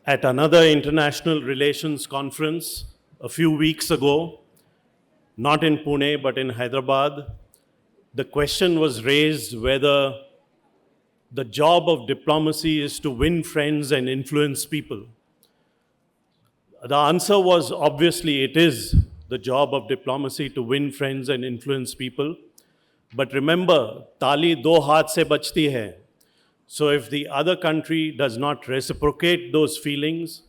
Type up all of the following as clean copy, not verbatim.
At another international relations conference a few weeks ago, not in Pune but in Hyderabad, the question was raised whether the job of diplomacy is to win friends and influence people. The answer was obviously it is the job of diplomacy to win friends and influence people. But remember, tali do haath se bachti hai. So if the other country does not reciprocate those feelings,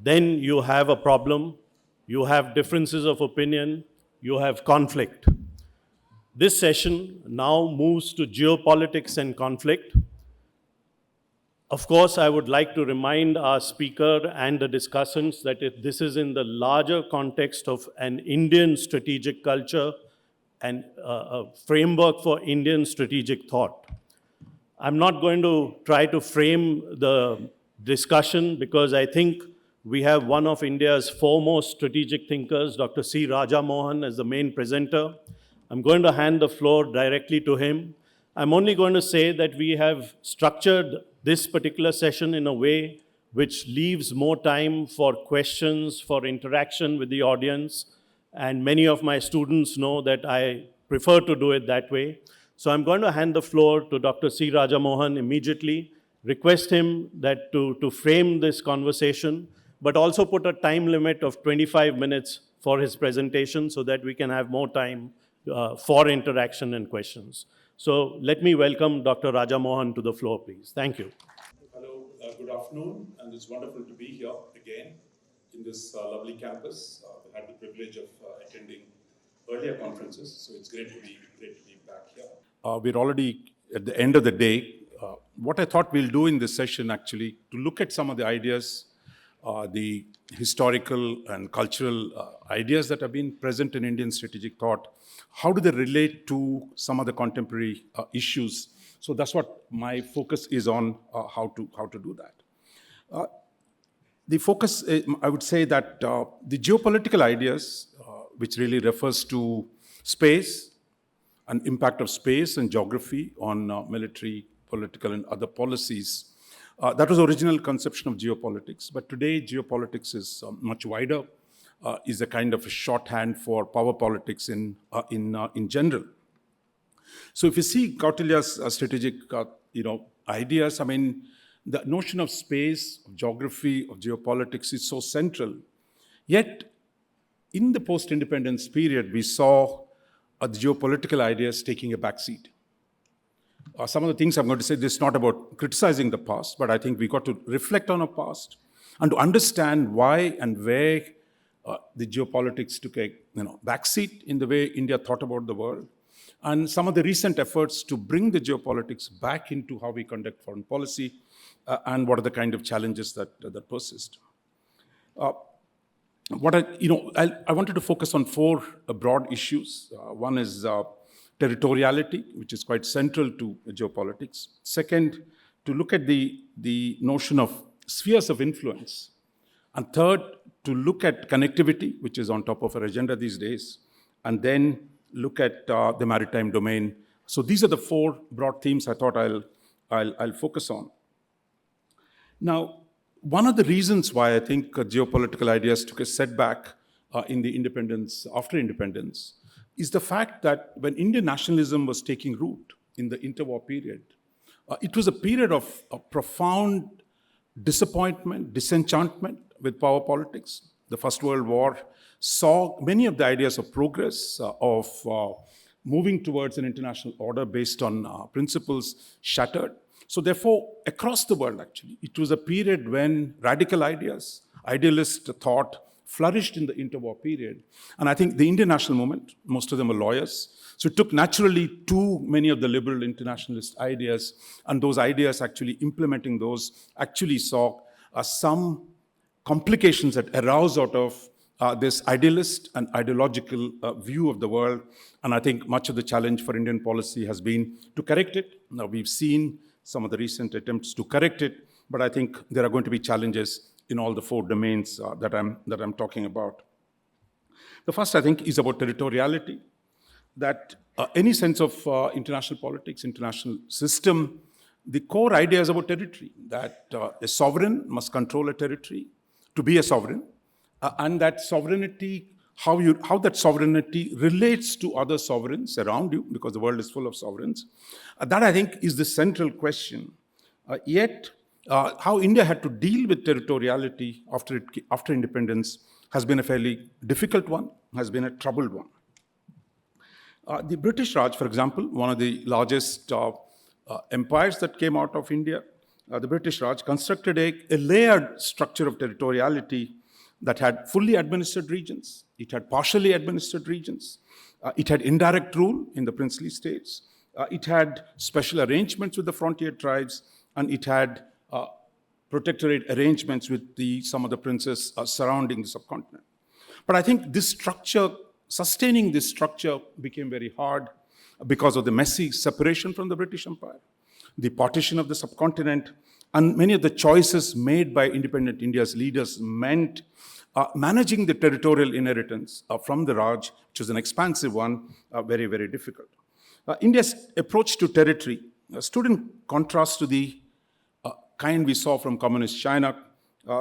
then you have a problem, you have differences of opinion, you have conflict. This session now moves to geopolitics and conflict. Of course, I would like to remind our speaker and the discussants that this is in the larger context of an Indian strategic culture and a framework for Indian strategic thought. I'm not going to try to frame the discussion because I think we have one of India's foremost strategic thinkers, Dr. C. Raja Mohan, as the main presenter. I'm going to hand the floor directly to him. I'm only going to say that we have structured this particular session in a way which leaves more time for questions, for interaction with the audience, and many of my students know that I prefer to do it that way. So I'm going to hand the floor to Dr. C. Raja Mohan immediately, request him that to frame this conversation, but also put a time limit of 25 minutes for his presentation so that we can have more time for interaction and questions. So let me welcome Dr. Raja Mohan to the floor, please. Thank you. Hello, good afternoon, and it's wonderful to be here again in this lovely campus. I had the privilege of attending earlier conferences, so it's great to be back here. We're already at the end of the day. What I thought we'll do in this session actually, to look at some of the ideas, the historical and cultural ideas that have been present in Indian strategic thought. How do they relate to some of the contemporary issues? So that's what my focus is on, how to do that. The focus, I would say that the geopolitical ideas, which really refers to space, and impact of space and geography on military, political, and other policies. That was the original conception of geopolitics, but today geopolitics is much wider, is a kind of a shorthand for power politics in general. So if you see Kautilya's strategic ideas, I mean, the notion of space, of geography, of geopolitics is so central. Yet, in the post-independence period, we saw the geopolitical ideas taking a backseat. Some of the things I'm going to say, this is not about criticizing the past, but I think we got to reflect on our past and to understand why and where the geopolitics took a backseat in the way India thought about the world, and some of the recent efforts to bring the geopolitics back into how we conduct foreign policy, and what are the kind of challenges that persist. I wanted to focus on four broad issues. One is territoriality, which is quite central to geopolitics. Second, to look at the notion of spheres of influence. And third, to look at connectivity, which is on top of our agenda these days. And then look at the maritime domain. So these are the four broad themes I thought I'll focus on. Now, one of the reasons why I think geopolitical ideas took a setback in the independence, after independence, is the fact that when Indian nationalism was taking root in the interwar period, it was a period of profound disappointment, disenchantment with power politics. The First World War saw many of the ideas of progress, of moving towards an international order based on principles shattered. So therefore, across the world actually, it was a period when radical ideas, idealist thought, flourished in the interwar period. And I think the Indian national movement, most of them are lawyers, so it took naturally to many of the liberal internationalist ideas, and those ideas actually implementing those actually saw some complications that arose out of this idealist and ideological view of the world. And I think much of the challenge for Indian policy has been to correct it. Now we've seen some of the recent attempts to correct it, but I think there are going to be challenges in all the four domains that I'm talking about. The first, I think, is about territoriality, that any sense of international politics, international system the core idea is about territory, that a sovereign must control a territory to be a sovereign, and that sovereignty, how that sovereignty relates to other sovereigns around you, because the world is full of sovereigns. That, I think, is the central question. Yet, how India had to deal with territoriality after independence has been a fairly difficult one, has been a troubled one. The British Raj, for example, one of the largest empires that came out of India, the British Raj constructed a layered structure of territoriality that had fully administered regions, it had partially administered regions, it had indirect rule in the princely states, it had special arrangements with the frontier tribes, and it had protectorate arrangements with some of the princes surrounding the subcontinent. But I think this structure, sustaining this structure, became very hard because of the messy separation from the British Empire, the partition of the subcontinent, and many of the choices made by independent India's leaders meant managing the territorial inheritance from the Raj, which was an expansive one, very, very difficult. India's approach to territory stood in contrast to the kind we saw from communist China,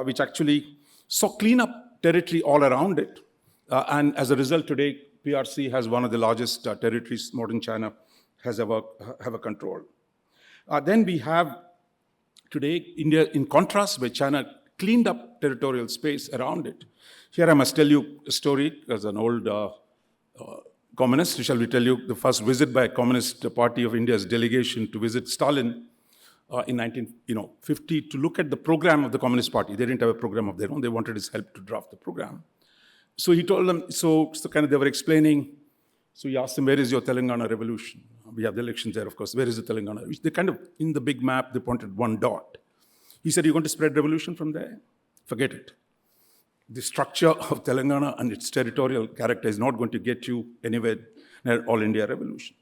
which actually saw clean up territory all around it. And as a result, today, PRC has one of the largest territories modern China has ever controlled. Then we have today India, in contrast, where China cleaned up territorial space around it. Here I must tell you a story as an old communist. Shall we tell you the first visit by a Communist Party of India's delegation to visit Stalin in 1950 to look at the program of the Communist Party. They didn't have a program of their own. They wanted his help to draft the program. So he told them, so kind of they were explaining, so he asked them, where is your Telangana revolution? We have the elections there, of course. Where is the Telangana? They kind of, in the big map, they pointed one dot. He said, you're going to spread revolution from there? Forget it. The structure of Telangana and its territorial character is not going to get you anywhere near All India revolution.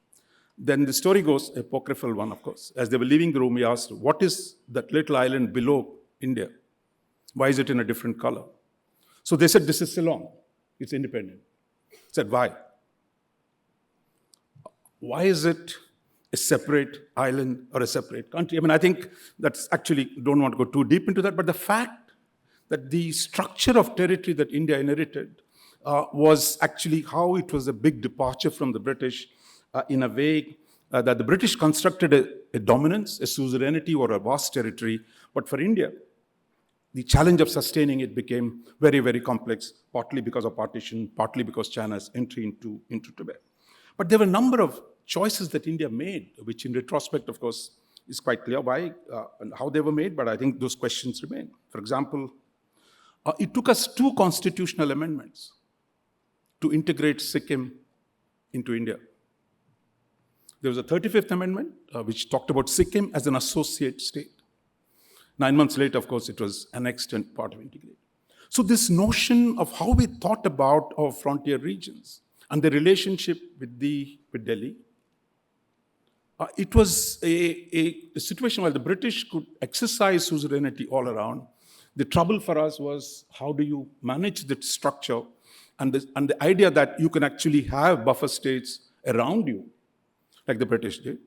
Then the story goes, apocryphal one, of course. As they were leaving the room, he asked, what is that little island below India? Why is it in a different color? So they said, this is Ceylon. It's independent. He said, why? Why is it a separate island or a separate country? I mean, I think that's actually, don't want to go too deep into that, but the fact that the structure of territory that India inherited was actually how it was a big departure from the British in a way that the British constructed a dominance, a suzerainty or a vast territory, but for India, the challenge of sustaining it became very, very complex, partly because of partition, partly because China's entry into Tibet. But there were a number of choices that India made, which in retrospect, of course, is quite clear why and how they were made, but I think those questions remain. For example, it took us 2 constitutional amendments to integrate Sikkim into India. There was a 35th Amendment, which talked about Sikkim as an associate state. 9 months later, of course, it was annexed and part of integrated. So this notion of how we thought about our frontier regions and the relationship with Delhi, it was a situation where the British could exercise suzerainty all around. The trouble for us was how do you manage that structure and the idea that you can actually have buffer states around you, like the British did.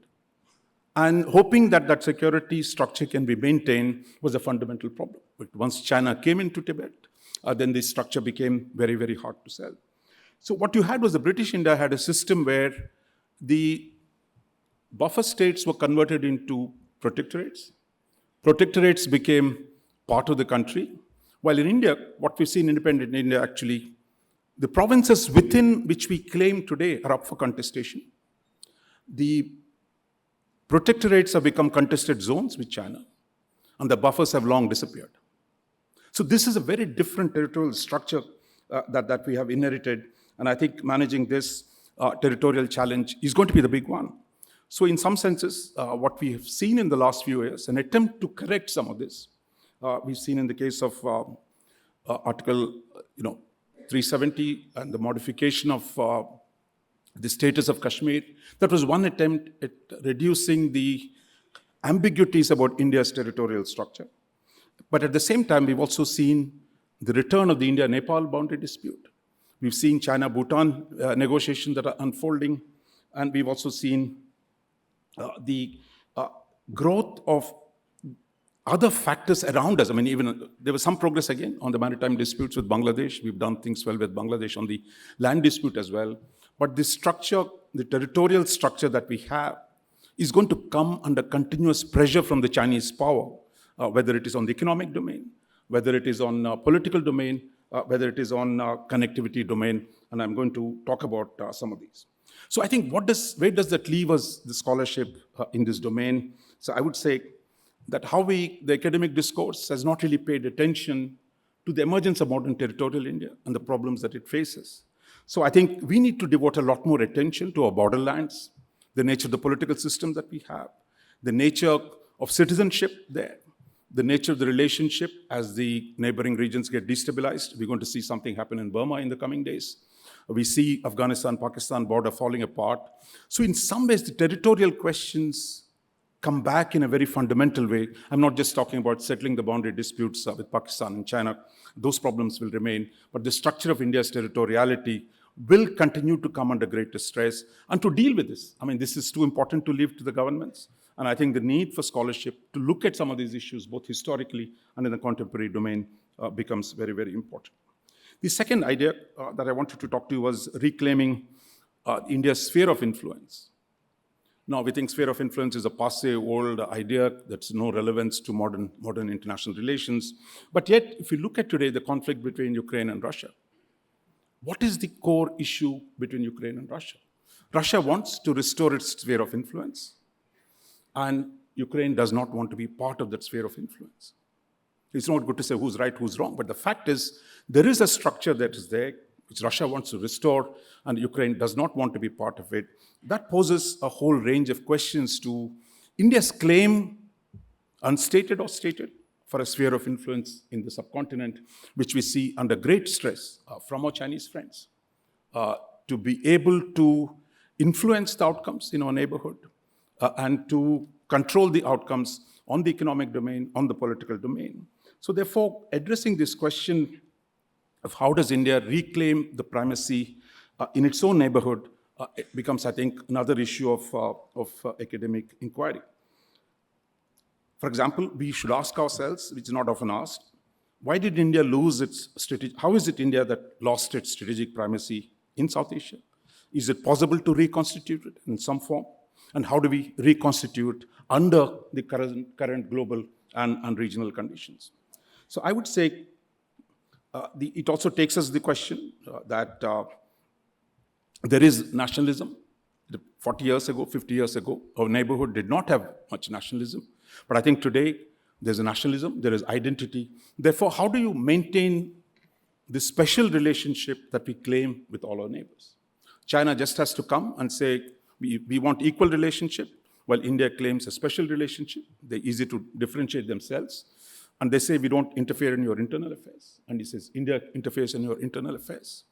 And hoping that that security structure can be maintained was a fundamental problem. But once China came into Tibet, then this structure became very, very hard to sell. So what you had was the British India had a system where the buffer states were converted into protectorates. Protectorates became part of the country. While in India, what we see in independent India actually, the provinces within which we claim today are up for contestation. The protectorates have become contested zones with China, and the buffers have long disappeared. So this is a very different territorial structure that we have inherited, and I think managing this territorial challenge is going to be the big one. So in some senses, what we have seen in the last few years, an attempt to correct some of this, we've seen in the case of Article 370 and the modification of the status of Kashmir. That was one attempt at reducing the ambiguities about India's territorial structure. But at the same time, we've also seen the return of the India-Nepal boundary dispute. We've seen China-Bhutan negotiations that are unfolding, and we've also seen the growth of other factors around us. I mean, even there was some progress again on the maritime disputes with Bangladesh. We've done things well with Bangladesh on the land dispute as well. But the structure, the territorial structure that we have is going to come under continuous pressure from the Chinese power, whether it is on the economic domain, whether it is on political domain, whether it is on connectivity domain. And I'm going to talk about some of these. So I think where does that leave us, the scholarship in this domain? So I would say that the academic discourse has not really paid attention to the emergence of modern territorial India and the problems that it faces. So I think we need to devote a lot more attention to our borderlands, the nature of the political system that we have, the nature of citizenship there, the nature of the relationship as the neighboring regions get destabilized. We're going to see something happen in Burma in the coming days. We see Afghanistan-Pakistan border falling apart. So in some ways, the territorial questions come back in a very fundamental way. I'm not just talking about settling the boundary disputes with Pakistan and China. Those problems will remain. But the structure of India's territoriality will continue to come under greater stress. And to deal with this, I mean, this is too important to leave to the governments. And I think the need for scholarship to look at some of these issues, both historically and in the contemporary domain, becomes very, very important. The second idea that I wanted to talk to you was reclaiming India's sphere of influence. Now, we think sphere of influence is a passé old idea that's no relevance to modern international relations. But yet, if you look at today, the conflict between Ukraine and Russia, what is the core issue between Ukraine and Russia? Russia wants to restore its sphere of influence, and Ukraine does not want to be part of that sphere of influence. It's not good to say who's right, who's wrong, but the fact is there is a structure that is there, which Russia wants to restore, and Ukraine does not want to be part of it. That poses a whole range of questions to India's claim, unstated or stated, for a sphere of influence in the subcontinent, which we see under great stress from our Chinese friends, to be able to influence the outcomes in our neighborhood and to control the outcomes on the economic domain, on the political domain. So therefore, addressing this question of how does India reclaim the primacy in its own neighborhood, it becomes, I think, another issue of academic inquiry. For example, we should ask ourselves, which is not often asked, why did India lose its strategic, how is it India that lost its strategic primacy in South Asia? Is it possible to reconstitute it in some form? And how do we reconstitute under the current global and regional conditions? So I would say it also takes us the question that there is nationalism. 40 years ago, 50 years ago, our neighborhood did not have much nationalism. But I think today there's a nationalism, there is identity. Therefore, how do you maintain this special relationship that we claim with all our neighbors? China just has to come and say, we want equal relationship, while India claims a special relationship. They're easy to differentiate themselves. And they say, we don't interfere in your internal affairs. And he says, India interferes in your internal affairs.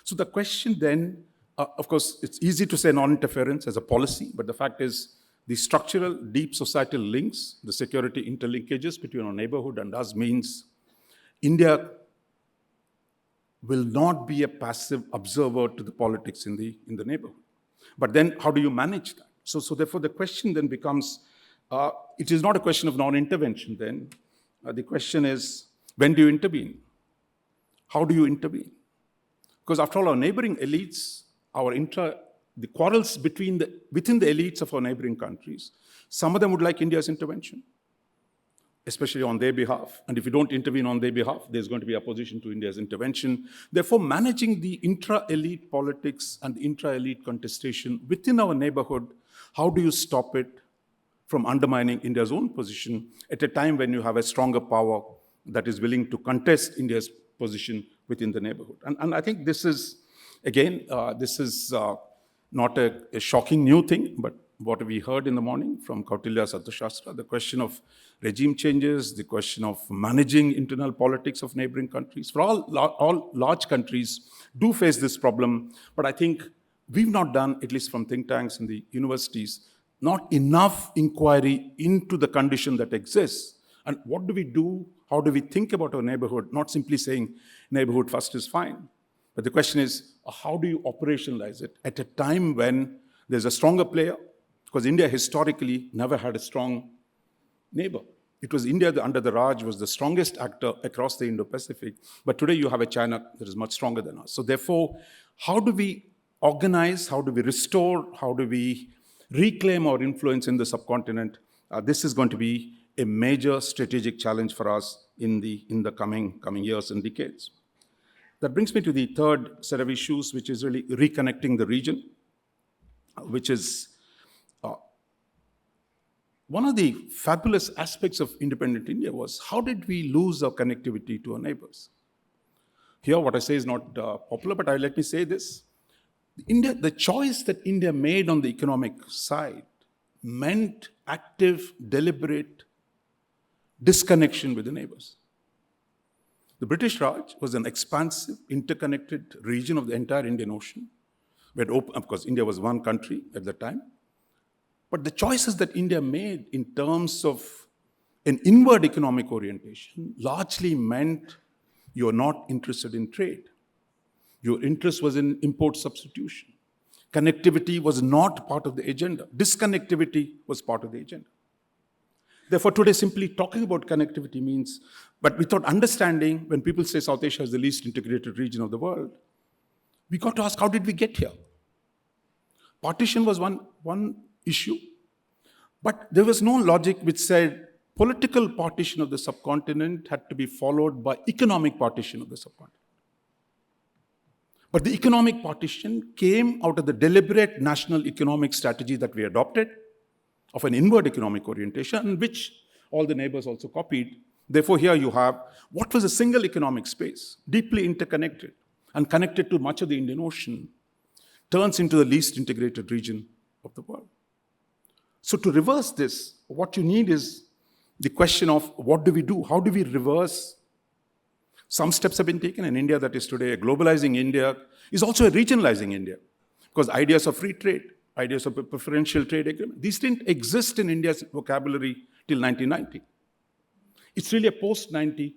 So the question then, of course, it's easy to say non-interference as a policy, but the fact is, the structural, deep societal links, the security interlinkages between our neighborhood and us means India will not be a passive observer to the politics in the neighborhood. But then how do you manage that? So therefore, the question then becomes, it is not a question of non-intervention then. The question is, when do you intervene? How do you intervene? Because after all, our neighboring elites, the quarrels within the elites of our neighboring countries, some of them would like India's intervention, especially on their behalf. And if you don't intervene on their behalf, there's going to be opposition to India's intervention. Therefore, managing the intra-elite politics and the intra-elite contestation within our neighborhood, how do you stop it from undermining India's own position at a time when you have a stronger power that is willing to contest India's position within the neighborhood? And I think this is, again, not a shocking new thing, but what we heard in the morning from Kautilya's Arthashastra, the question of regime changes, the question of managing internal politics of neighboring countries. For all large countries do face this problem, but I think we've not done, at least from think tanks and the universities, not enough inquiry into the condition that exists. And what do we do? How do we think about our neighborhood? Not simply saying neighborhood first is fine. But the question is, how do you operationalize it at a time when there's a stronger player? Because India historically never had a strong neighbor. It was India under the Raj was the strongest actor across the Indo-Pacific, but today you have a China that is much stronger than us. So therefore, how do we organize, how do we restore, how do we reclaim our influence in the subcontinent? This is going to be a major strategic challenge for us in the coming years and decades. That brings me to the third set of issues, which is really reconnecting the region, which is one of the fabulous aspects of independent India was how did we lose our connectivity to our neighbors? Here, what I say is not popular, but let me say this. The choice that India made on the economic side meant active, deliberate disconnection with the neighbors. The British Raj was an expansive, interconnected region of the entire Indian Ocean. Of course, India was one country at the time. But the choices that India made in terms of an inward economic orientation largely meant you're not interested in trade. Your interest was in import substitution. Connectivity was not part of the agenda. Disconnectivity was part of the agenda. Therefore, today, simply talking about connectivity means, but without understanding, when people say South Asia is the least integrated region of the world, we got to ask, how did we get here? Partition was one issue, but there was no logic which said political partition of the subcontinent had to be followed by economic partition of the subcontinent. But the economic partition came out of the deliberate national economic strategy that we adopted of an inward economic orientation, which all the neighbors also copied. Therefore, here you have what was a single economic space, deeply interconnected and connected to much of the Indian Ocean, turns into the least integrated region of the world. So to reverse this, what you need is the question of what do we do? How do we reverse? Some steps have been taken in India that is today a globalizing India, is also a regionalizing India. Because ideas of free trade, ideas of a preferential trade agreement, these didn't exist in India's vocabulary till 1990. It's really a post-90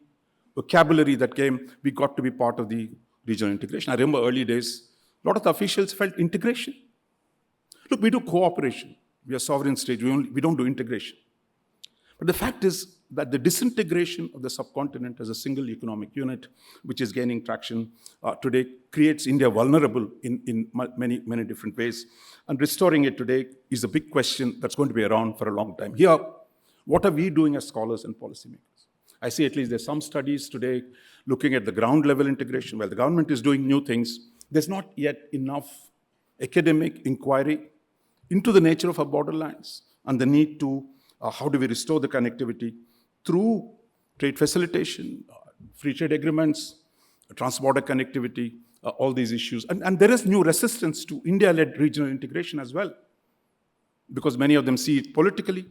vocabulary that came, we got to be part of the regional integration. I remember early days, a lot of the officials felt integration. Look, we do cooperation. We are sovereign state, we don't do integration. But the fact is that the disintegration of the subcontinent as a single economic unit, which is gaining traction today, creates India vulnerable in many, many different ways. And restoring it today is a big question that's going to be around for a long time. Here, what are we doing as scholars and policymakers? I see at least there's some studies today looking at the ground level integration, where the government is doing new things. There's not yet enough academic inquiry into the nature of our borderlands and the need to, how do we restore the connectivity through trade facilitation, free trade agreements, trans-border connectivity, all these issues. And there is new resistance to India-led regional integration as well, because many of them see it politically,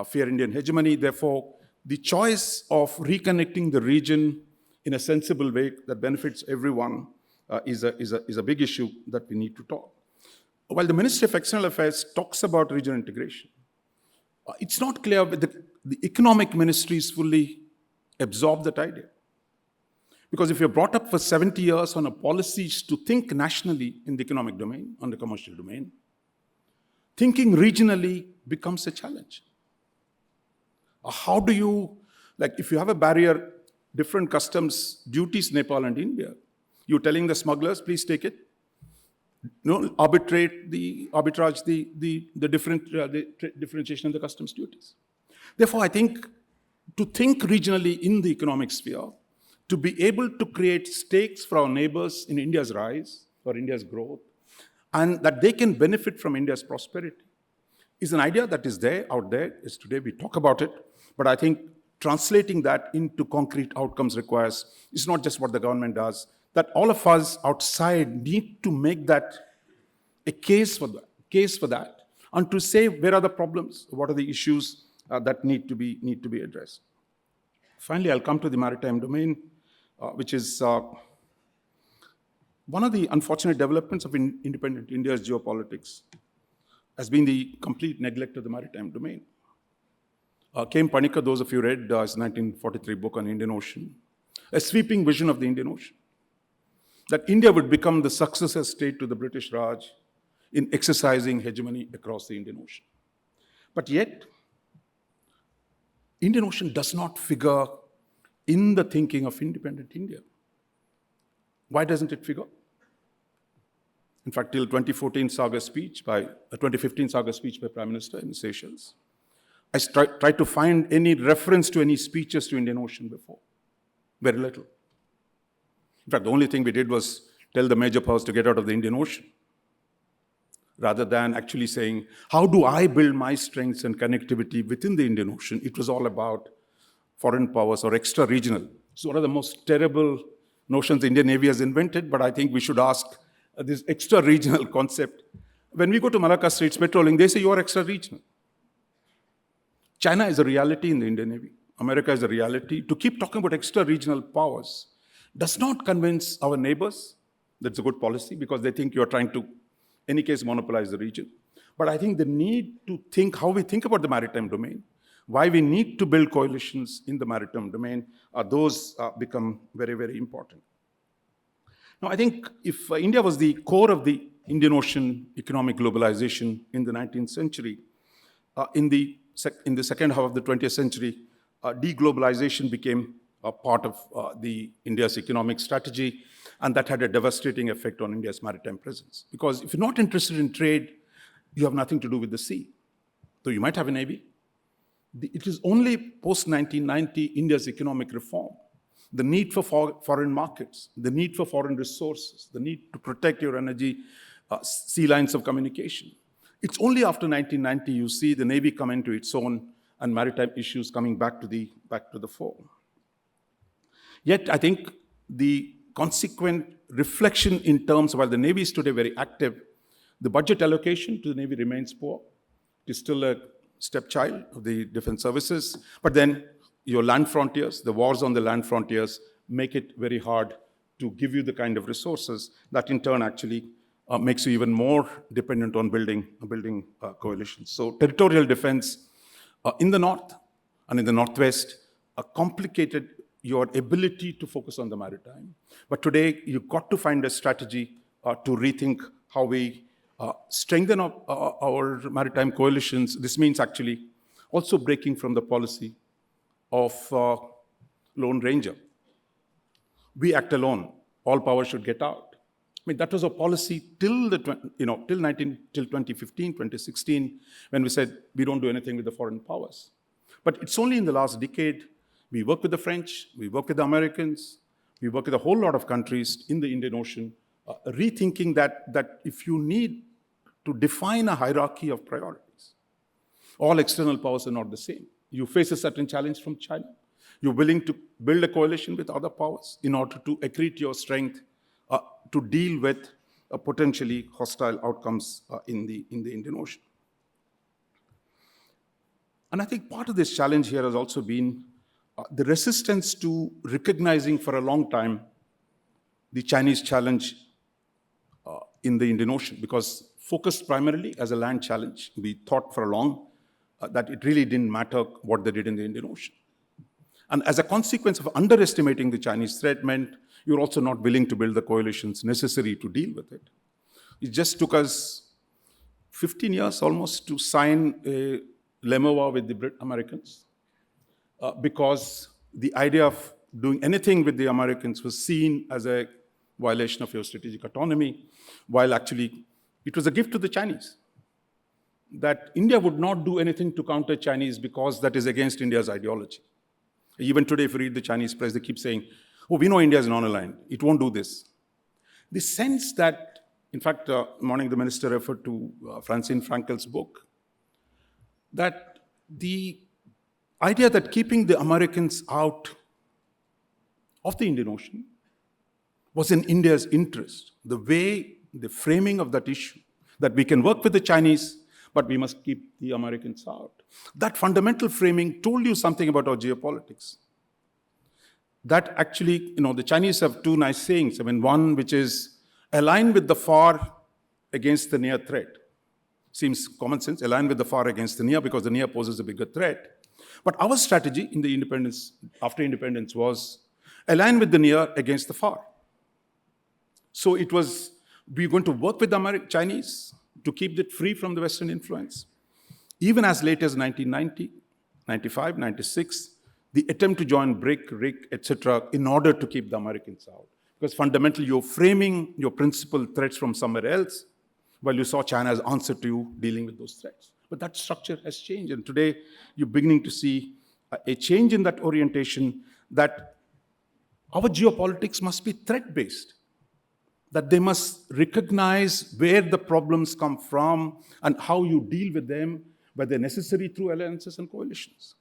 fear Indian hegemony. Therefore, the choice of reconnecting the region in a sensible way that benefits everyone is a big issue that we need to talk. While the Ministry of External Affairs talks about regional integration, it's not clear whether the economic ministries fully absorb that idea. Because if you're brought up for 70 years on a policies to think nationally in the economic domain, on the commercial domain, thinking regionally becomes a challenge. How do you, like if you have a barrier, different customs duties, Nepal and India, you're telling the smugglers, please take it. Arbitrage the differentiation of the customs duties. Therefore, I think to think regionally in the economic sphere, to be able to create stakes for our neighbors in India's rise or India's growth, and that they can benefit from India's prosperity, is an idea that is there, out there. Is today we talk about it, but I think translating that into concrete outcomes requires, it's not just what the government does, that all of us outside need to make that a case for that, and to say where are the problems, what are the issues that need to be addressed. Finally, I'll come to the maritime domain, which is one of the unfortunate developments of independent India's geopolitics has been the complete neglect of the maritime domain. K.M. Panikkar, those of you read his 1943 book on Indian Ocean, a sweeping vision of the Indian Ocean, that India would become the successor state to the British Raj in exercising hegemony across the Indian Ocean. But yet, Indian Ocean does not figure in the thinking of independent India. Why doesn't it figure? In fact, till 2015 Saga speech by Prime Minister in Seychelles, I tried to find any reference to any speeches to Indian Ocean before. Very little. In fact, the only thing we did was tell the major powers to get out of the Indian Ocean, rather than actually saying, how do I build my strengths and connectivity within the Indian Ocean? It was all about foreign powers or extra-regional. It's one of the most terrible notions the Indian Navy has invented, but I think we should ask this extra-regional concept. When we go to Malacca Straits patrolling, they say you are extra-regional. China is a reality in the Indian Navy. America is a reality. To keep talking about extra-regional powers does not convince our neighbors. That's a good policy because they think you're trying to, in any case, monopolize the region. But I think the need to think how we think about the maritime domain, why we need to build coalitions in the maritime domain, those become very, very important. Now, I think if India was the core of the Indian Ocean economic globalization in the 19th century, in the second half of the 20th century, deglobalization became a part of the India's economic strategy, and that had a devastating effect on India's maritime presence. Because if you're not interested in trade, you have nothing to do with the sea. So you might have a navy. It is only post-1990 India's economic reform, the need for foreign markets, the need for foreign resources, the need to protect your energy, sea lines of communication. It's only after 1990 you see the Navy come into its own and maritime issues coming back to the fore. Yet, I think the consequent reflection in terms of while the Navy is today very active, the budget allocation to the Navy remains poor. It is still a stepchild of the defense services. But then your land frontiers, the wars on the land frontiers, make it very hard to give you the kind of resources that in turn actually makes you even more dependent on building coalitions. So territorial defense in the north and in the northwest complicated your ability to focus on the maritime. But today, you've got to find a strategy to rethink how we strengthen our maritime coalitions. This means actually also breaking from the policy of Lone Ranger. We act alone. All power should get out. I mean, that was a policy till 2015, 2016, when we said we don't do anything with the foreign powers. But it's only in the last decade we work with the French, we work with the Americans, we work with a whole lot of countries in the Indian Ocean, rethinking that if you need to define a hierarchy of priorities, all external powers are not the same. You face a certain challenge from China. You're willing to build a coalition with other powers in order to accrete your strength to deal with potentially hostile outcomes in the Indian Ocean. And I think part of this challenge here has also been the resistance to recognizing for a long time the Chinese challenge in the Indian Ocean, because focused primarily as a land challenge, we thought for long that it really didn't matter what they did in the Indian Ocean. And as a consequence of underestimating the Chinese threat meant you're also not willing to build the coalitions necessary to deal with it. It just took us 15 years almost to sign a LEMOA with the Americans because the idea of doing anything with the Americans was seen as a violation of your strategic autonomy, while actually it was a gift to the Chinese. That India would not do anything to counter Chinese because that is against India's ideology. Even today, if you read the Chinese press, they keep saying, oh, we know India is non-aligned. It won't do this. The sense that, in fact, morning the minister referred to Francine Frankel's book, that the idea that keeping the Americans out of the Indian Ocean was in India's interest. The way, the framing of that issue, that we can work with the Chinese, but we must keep the Americans out. That fundamental framing told you something about our geopolitics. That actually, the Chinese have two nice sayings. I mean, one which is align with the far against the near threat. Seems common sense, align with the far against the near because the near poses a bigger threat. But our strategy in the independence, after independence, was align with the near against the far. So it was, we're going to work with the Chinese to keep it free from the Western influence. Even as late as 1990, 95, 96, the attempt to join BRIC, RIC, etc., in order to keep the Americans out. Because fundamentally, you're framing your principal threats from somewhere else, while you saw China's answer to you dealing with those threats. But that structure has changed, and today you're beginning to see a change in that orientation, that our geopolitics must be threat-based, that they must recognize where the problems come from and how you deal with them, whether necessary through alliances and coalitions.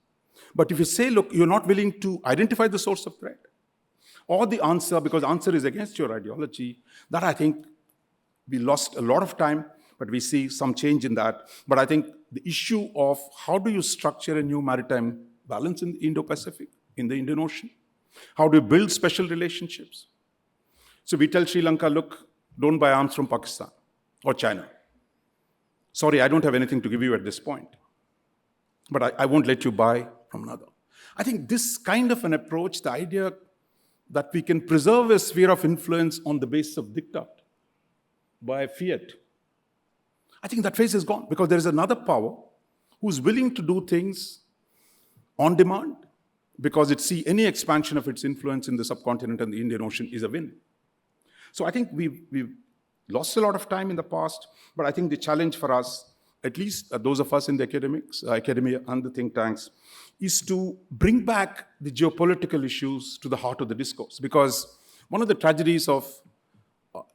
But if you say, look, you're not willing to identify the source of threat, or the answer, because the answer is against your ideology, that I think we lost a lot of time, but we see some change in that. But I think the issue of how do you structure a new maritime balance in the Indo-Pacific, in the Indian Ocean? How do you build special relationships? So we tell Sri Lanka, look, don't buy arms from Pakistan or China. Sorry, I don't have anything to give you at this point. But I won't let you buy from another. I think this kind of an approach, the idea that we can preserve a sphere of influence on the basis of diktat by fiat, I think that phase is gone, because there is another power who's willing to do things on demand, because it sees any expansion of its influence in the subcontinent and the Indian Ocean is a win. So I think we've lost a lot of time in the past, but I think the challenge for us, at least those of us in the academia and the think tanks, is to bring back the geopolitical issues to the heart of the discourse. Because one of the tragedies of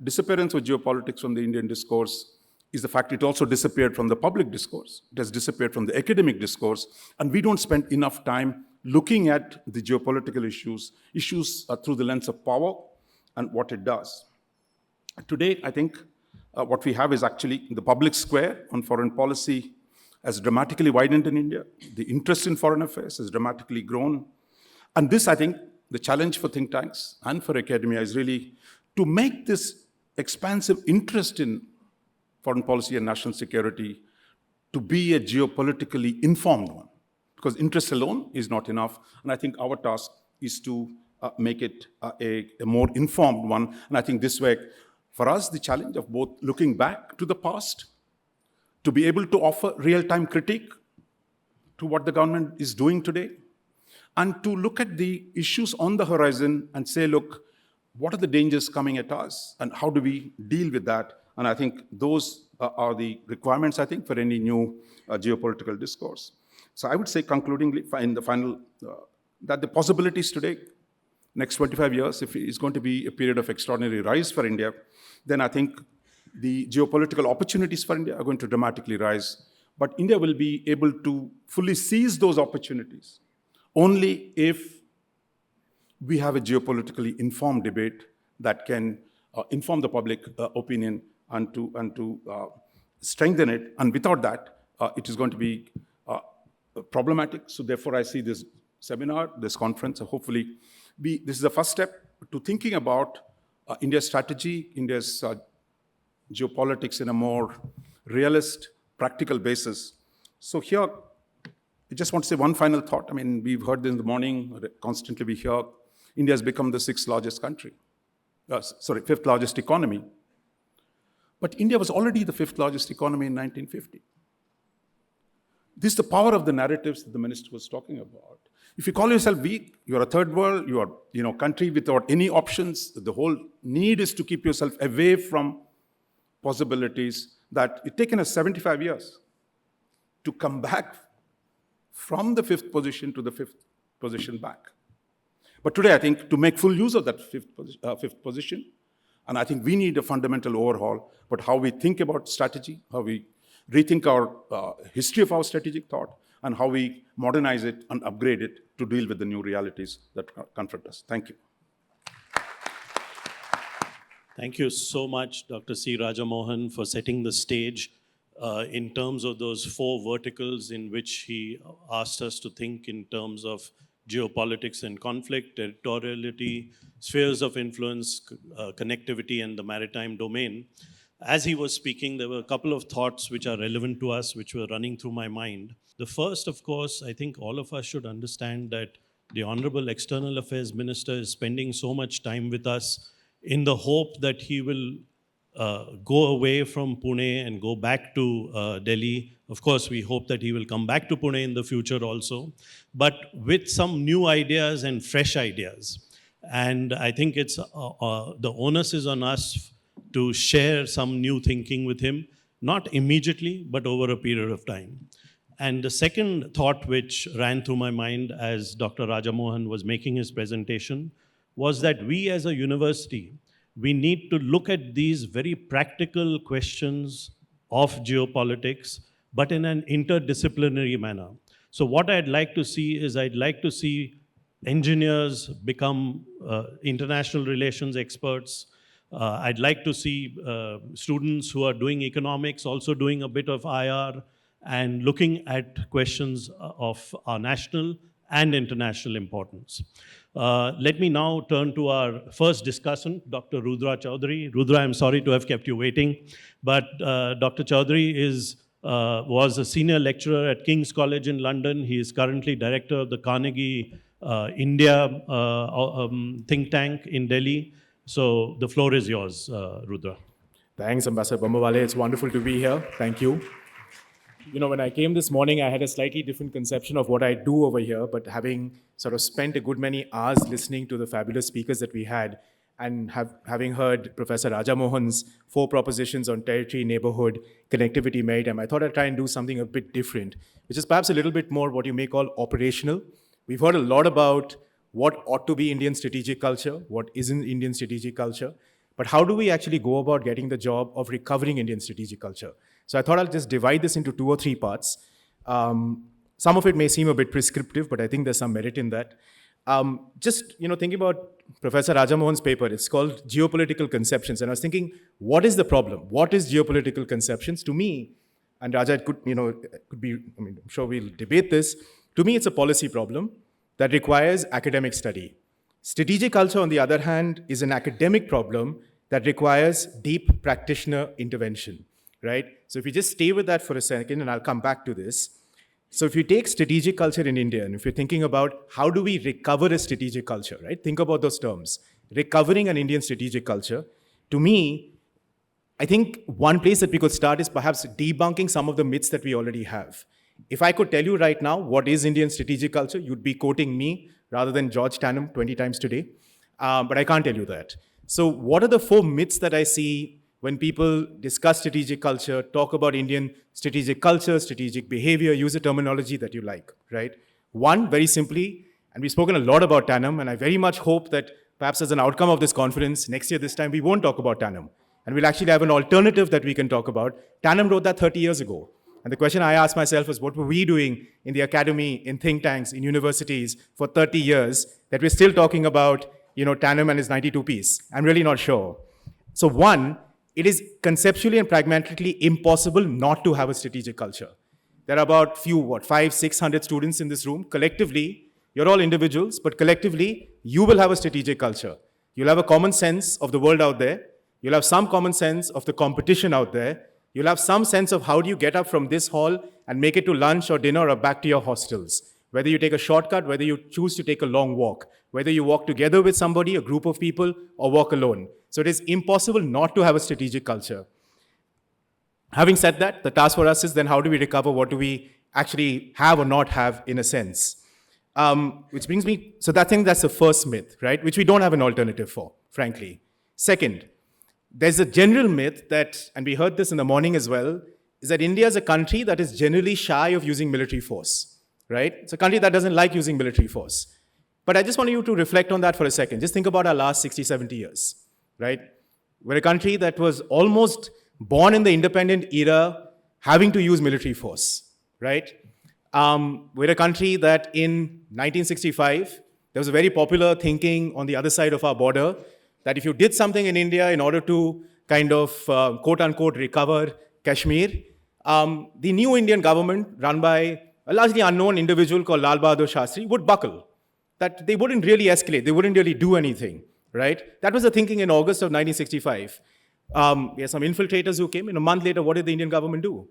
disappearance of geopolitics from the Indian discourse is the fact it also disappeared from the public discourse. It has disappeared from the academic discourse, and we don't spend enough time looking at the geopolitical issues through the lens of power and what it does. Today, I think what we have is actually the public square on foreign policy has dramatically widened in India. The interest in foreign affairs has dramatically grown. And this, I think, the challenge for think tanks and for academia is really to make this expansive interest in foreign policy and national security to be a geopolitically informed one. Because interest alone is not enough. And I think our task is to make it a more informed one. And I think this way, for us, the challenge of both looking back to the past, to be able to offer real-time critique to what the government is doing today, and to look at the issues on the horizon and say, look, what are the dangers coming at us, and how do we deal with that? And I think those are the requirements, I think, for any new geopolitical discourse. So I would say, concludingly, in the final, that the possibilities today, next 25 years, if it is going to be a period of extraordinary rise for India, then I think the geopolitical opportunities for India are going to dramatically rise. But India will be able to fully seize those opportunities only if we have a geopolitically informed debate that can inform the public opinion and to strengthen it. And without that, it is going to be problematic. So therefore, I see this seminar, this conference, hopefully, this is the first step to thinking about India's strategy, India's geopolitics in a more realist, practical basis. So here, I just want to say one final thought. I mean, we've heard in the morning, constantly we hear, India has become the fifth largest economy. But India was already the fifth largest economy in 1950. This is the power of the narratives that the minister was talking about. If you call yourself weak, you're a third world, you are country without any options. The whole need is to keep yourself away from possibilities that it's taken us 75 years to come back from the fifth position to the fifth position back. But today, I think, to make full use of that fifth position, and I think we need a fundamental overhaul, but how we think about strategy, how we rethink our history of our strategic thought, and how we modernize it and upgrade it to deal with the new realities that confront us. Thank you. Thank you so much, Dr. C. Raja Mohan, for setting the stage in terms of those four verticals in which he asked us to think in terms of geopolitics and conflict, territoriality, spheres of influence, connectivity, and the maritime domain. As he was speaking, there were a couple of thoughts which are relevant to us, which were running through my mind. The first, of course, I think all of us should understand that the Honorable External Affairs Minister is spending so much time with us in the hope that he will go away from Pune and go back to Delhi. Of course, we hope that he will come back to Pune in the future also, but with some new ideas and fresh ideas. And I think it's the onus is on us to share some new thinking with him, not immediately, but over a period of time. And the second thought which ran through my mind as Dr. Rajamohan was making his presentation was that we as a university, we need to look at these very practical questions of geopolitics, but in an interdisciplinary manner. So what I'd like to see is I'd like to see engineers become international relations experts. I'd like to see students who are doing economics also doing a bit of IR and looking at questions of our national and international importance. Let me now turn to our first discussant, Dr. Rudra Chaudhuri. Rudra, I'm sorry to have kept you waiting, but Dr. Chaudhuri was a senior lecturer at King's College in London. He is currently director of the Carnegie India think tank in Delhi. So the floor is yours, Rudra. Thanks, Ambassador Bambawale. It's wonderful to be here. Thank you. You know, when I came this morning, I had a slightly different conception of what I do over here, but having sort of spent a good many hours listening to the fabulous speakers that we had, and having heard Professor Rajamohan's 4 propositions on territory, neighborhood, connectivity, maritime, I thought I'd try and do something a bit different, which is perhaps a little bit more what you may call operational. We've heard a lot about what ought to be Indian strategic culture, what isn't Indian strategic culture, but how do we actually go about getting the job of recovering Indian strategic culture? So I thought I'll just divide this into 2 or 3 parts. Some of it may seem a bit prescriptive, but I think there's some merit in that. Just thinking about Professor Rajamohan's paper, it's called Geopolitical Conceptions. And I was thinking, what is the problem? What is geopolitical conceptions? To me, and Raja, it could be, I'm sure we'll debate this. To me, it's a policy problem that requires academic study. Strategic culture, on the other hand, is an academic problem that requires deep practitioner intervention, right? So if you just stay with that for a second, and I'll come back to this. So if you take strategic culture in India, and if you're thinking about how do we recover a strategic culture, right? Think about those terms. Recovering an Indian strategic culture. To me, I think one place that we could start is perhaps debunking some of the myths that we already have. If I could tell you right now what is Indian strategic culture, you'd be quoting me rather than George Tanham 20 times today. But I can't tell you that. So what are the 4 myths that I see when people discuss strategic culture, talk about Indian strategic culture, strategic behavior, use a terminology that you like, right? One, very simply, and we've spoken a lot about Tanham, and I very much hope that perhaps as an outcome of this conference, next year this time, we won't talk about Tanham. And we'll actually have an alternative that we can talk about. Tanham wrote that 30 years ago. And the question I asked myself is, what were we doing in the academy, in think tanks, in universities for 30 years that we're still talking about, Tanham and his 92 piece? I'm really not sure. So one, it is conceptually and pragmatically impossible not to have a strategic culture. There are about 500-600 students in this room. Collectively, you're all individuals, but collectively, you will have a strategic culture. You'll have a common sense of the world out there. You'll have some common sense of the competition out there. You'll have some sense of how do you get up from this hall and make it to lunch or dinner or back to your hostels. Whether you take a shortcut, whether you choose to take a long walk, whether you walk together with somebody, a group of people, or walk alone. So it is impossible not to have a strategic culture. Having said that, the task for us is then how do we recover what do we actually have or not have in a sense? Which brings me, so I think that's the first myth, right? Which we don't have an alternative for, frankly. Second, there's a general myth that, and we heard this in the morning as well, is that India is a country that is generally shy of using military force, right? It's a country that doesn't like using military force. But I just want you to reflect on that for a second. Just think about our last 60, 70 years, right? We're a country that was almost born in the independent era having to use military force, right? We're a country that in 1965, there was a very popular thinking on the other side of our border that if you did something in India in order to kind of quote-unquote recover Kashmir, the new Indian government run by a largely unknown individual called Lal Bahadur Shastri would buckle, that they wouldn't really escalate, they wouldn't really do anything, right? That was the thinking in August of 1965. We had some infiltrators who came, and a month later, what did the Indian government do?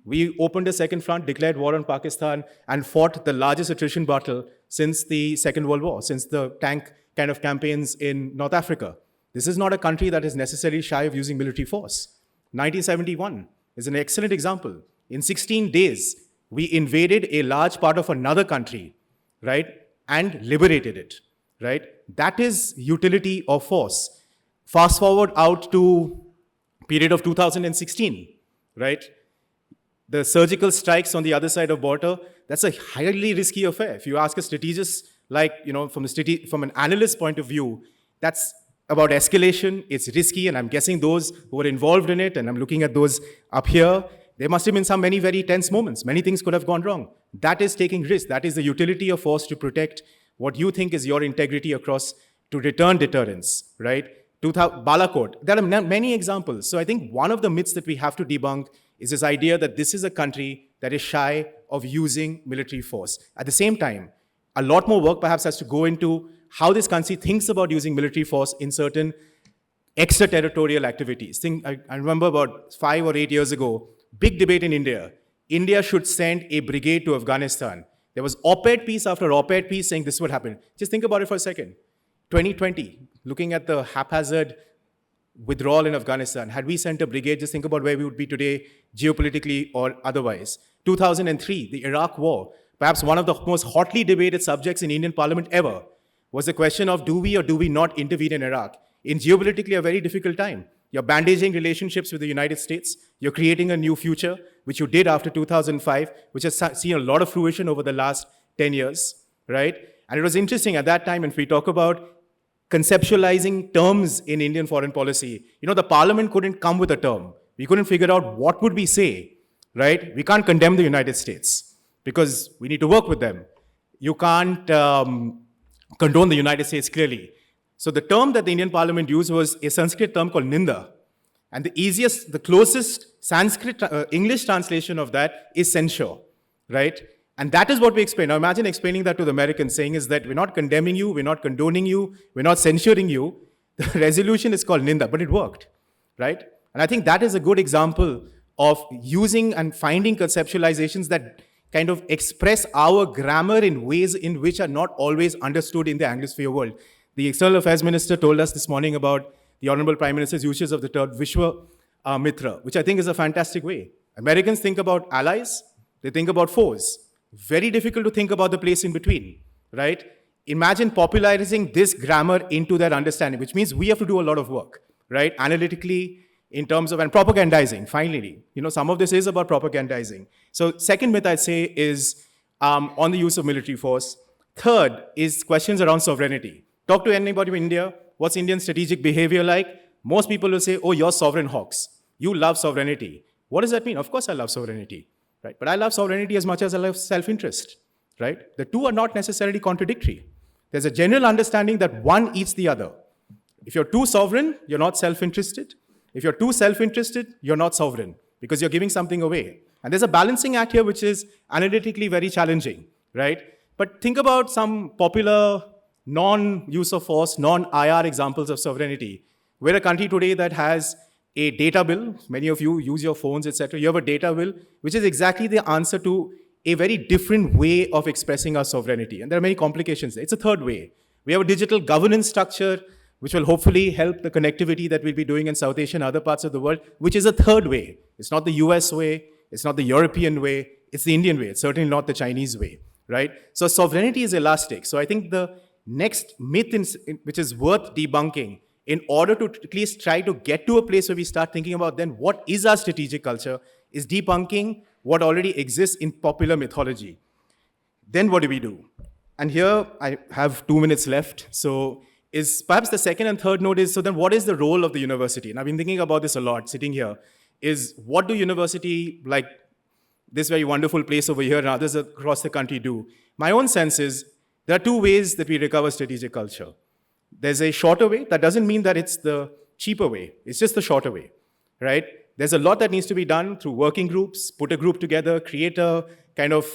We opened a second front, declared war on Pakistan, and fought the largest attrition battle since the Second World War, since the tank kind of campaigns in North Africa. This is not a country that is necessarily shy of using military force. 1971 is an excellent example. In 16 days, we invaded a large part of another country, right, and liberated it, right? That is utility of force. Fast forward out to period of 2016, right? The surgical strikes on the other side of border, that's a highly risky affair. If you ask a strategist, like, from an analyst point of view, that's about escalation, it's risky, and I'm guessing those who were involved in it, and I'm looking at those up here, there must have been some many very tense moments. Many things could have gone wrong. That is taking risk. That is the utility of force to protect what you think is your integrity across, to return deterrence, right? Balakot. There are many examples. So I think one of the myths that we have to debunk is this idea that this is a country that is shy of using military force. At the same time, a lot more work perhaps has to go into how this country thinks about using military force in certain extraterritorial activities. I remember about 5 or 8 years ago, big debate in India. India should send a brigade to Afghanistan. There was op-ed piece after op-ed piece saying this would happen. Just think about it for a second. 2020, looking at the haphazard withdrawal in Afghanistan, had we sent a brigade, just think about where we would be today, geopolitically or otherwise. 2003, the Iraq war, perhaps one of the most hotly debated subjects in Indian parliament ever, was the question of do we or do we not intervene in Iraq? In geopolitically a very difficult time. You're bandaging relationships with the United States. You're creating a new future, which you did after 2005, which has seen a lot of fruition over the last 10 years, right? And it was interesting at that time, if we talk about conceptualizing terms in Indian foreign policy, the parliament couldn't come with a term. We couldn't figure out what would we say, right? We can't condemn the United States because we need to work with them. You can't condone the United States clearly. So the term that the Indian parliament used was a Sanskrit term called ninda. And the closest Sanskrit English translation of that is censure, right? And that is what we explain. Now imagine explaining that to the Americans, saying is that we're not condemning you, we're not condoning you, we're not censuring you. The resolution is called ninda, but it worked, right? And I think that is a good example of using and finding conceptualizations that kind of express our grammar in ways in which are not always understood in the Anglosphere world. The External Affairs Minister told us this morning about the Honorable Prime Minister's usage of the term Vishwa Mitra, which I think is a fantastic way. Americans think about allies, they think about foes. Very difficult to think about the place in between, right? Imagine popularizing this grammar into their understanding, which means we have to do a lot of work, right? Analytically, in terms of, and propagandizing, finally. Some of this is about propagandizing. So second myth I'd say is on the use of military force. Third is questions around sovereignty. Talk to anybody in India, what's Indian strategic behavior like? Most people will say, oh, you're sovereign hawks. You love sovereignty. What does that mean? Of course I love sovereignty, right? But I love sovereignty as much as I love self-interest, right? The two are not necessarily contradictory. There's a general understanding that one eats the other. If you're too sovereign, you're not self-interested. If you're too self-interested, you're not sovereign because you're giving something away. And there's a balancing act here which is analytically very challenging, right? But think about some popular non-use of force, non-IR examples of sovereignty. We're a country today that has a data bill. Many of you use your phones, etc. You have a data bill, which is exactly the answer to a very different way of expressing our sovereignty. And there are many complications there. It's a third way. We have a digital governance structure, which will hopefully help the connectivity that we'll be doing in South Asia and other parts of the world, which is a third way. It's not the US way. It's not the European way. It's the Indian way. It's certainly not the Chinese way, right? So sovereignty is elastic. So I think the next myth which is worth debunking in order to at least try to get to a place where we start thinking about then what is our strategic culture is debunking what already exists in popular mythology. Then what do we do? And here I have 2 minutes left. So is perhaps the second and third note is, so then what is the role of the university? And I've been thinking about this a lot sitting here, is what do university like this very wonderful place over here and others across the country do? My own sense is there are two ways that we recover strategic culture. There's a shorter way. That doesn't mean that it's the cheaper way. It's just the shorter way, right? There's a lot that needs to be done through working groups, put a group together, create a kind of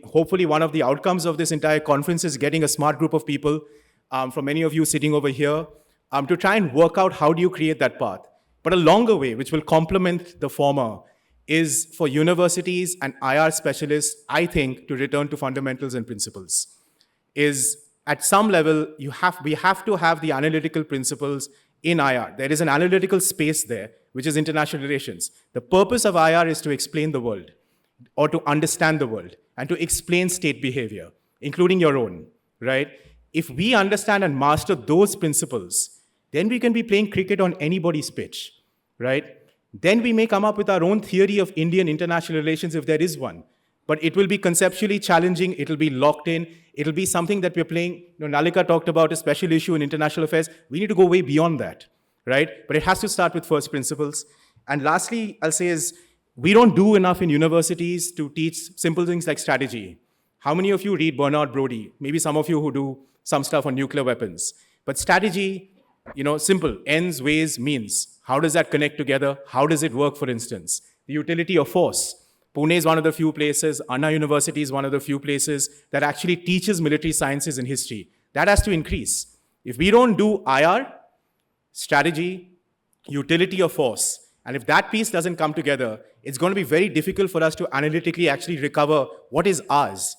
hopefully one of the outcomes of this entire conference is getting a smart group of people, from many of you sitting over here, to try and work out how do you create that path. But a longer way, which will complement the former, is for universities and IR specialists, I think, to return to fundamentals and principles. Is at some level, we have to have the analytical principles in IR. There is an analytical space there, which is international relations. The purpose of IR is to explain the world, or to understand the world, and to explain state behavior, including your own, right? If we understand and master those principles, then we can be playing cricket on anybody's pitch, right? Then we may come up with our own theory of Indian international relations if there is one. But it will be conceptually challenging, it'll be locked in, it'll be something that we're playing. Nalika talked about a special issue in international affairs. We need to go way beyond that, right? But it has to start with first principles. And lastly, I'll say is, we don't do enough in universities to teach simple things like strategy. How many of you read Bernard Brodie? Maybe some of you who do some stuff on nuclear weapons. But strategy, simple, ends, ways, means. How does that connect together? How does it work, for instance? The utility of force. Pune is one of the few places, Anna University is one of the few places that actually teaches military sciences and history. That has to increase. If we don't do IR, strategy, utility of force, and if that piece doesn't come together, it's going to be very difficult for us to analytically actually recover what is ours.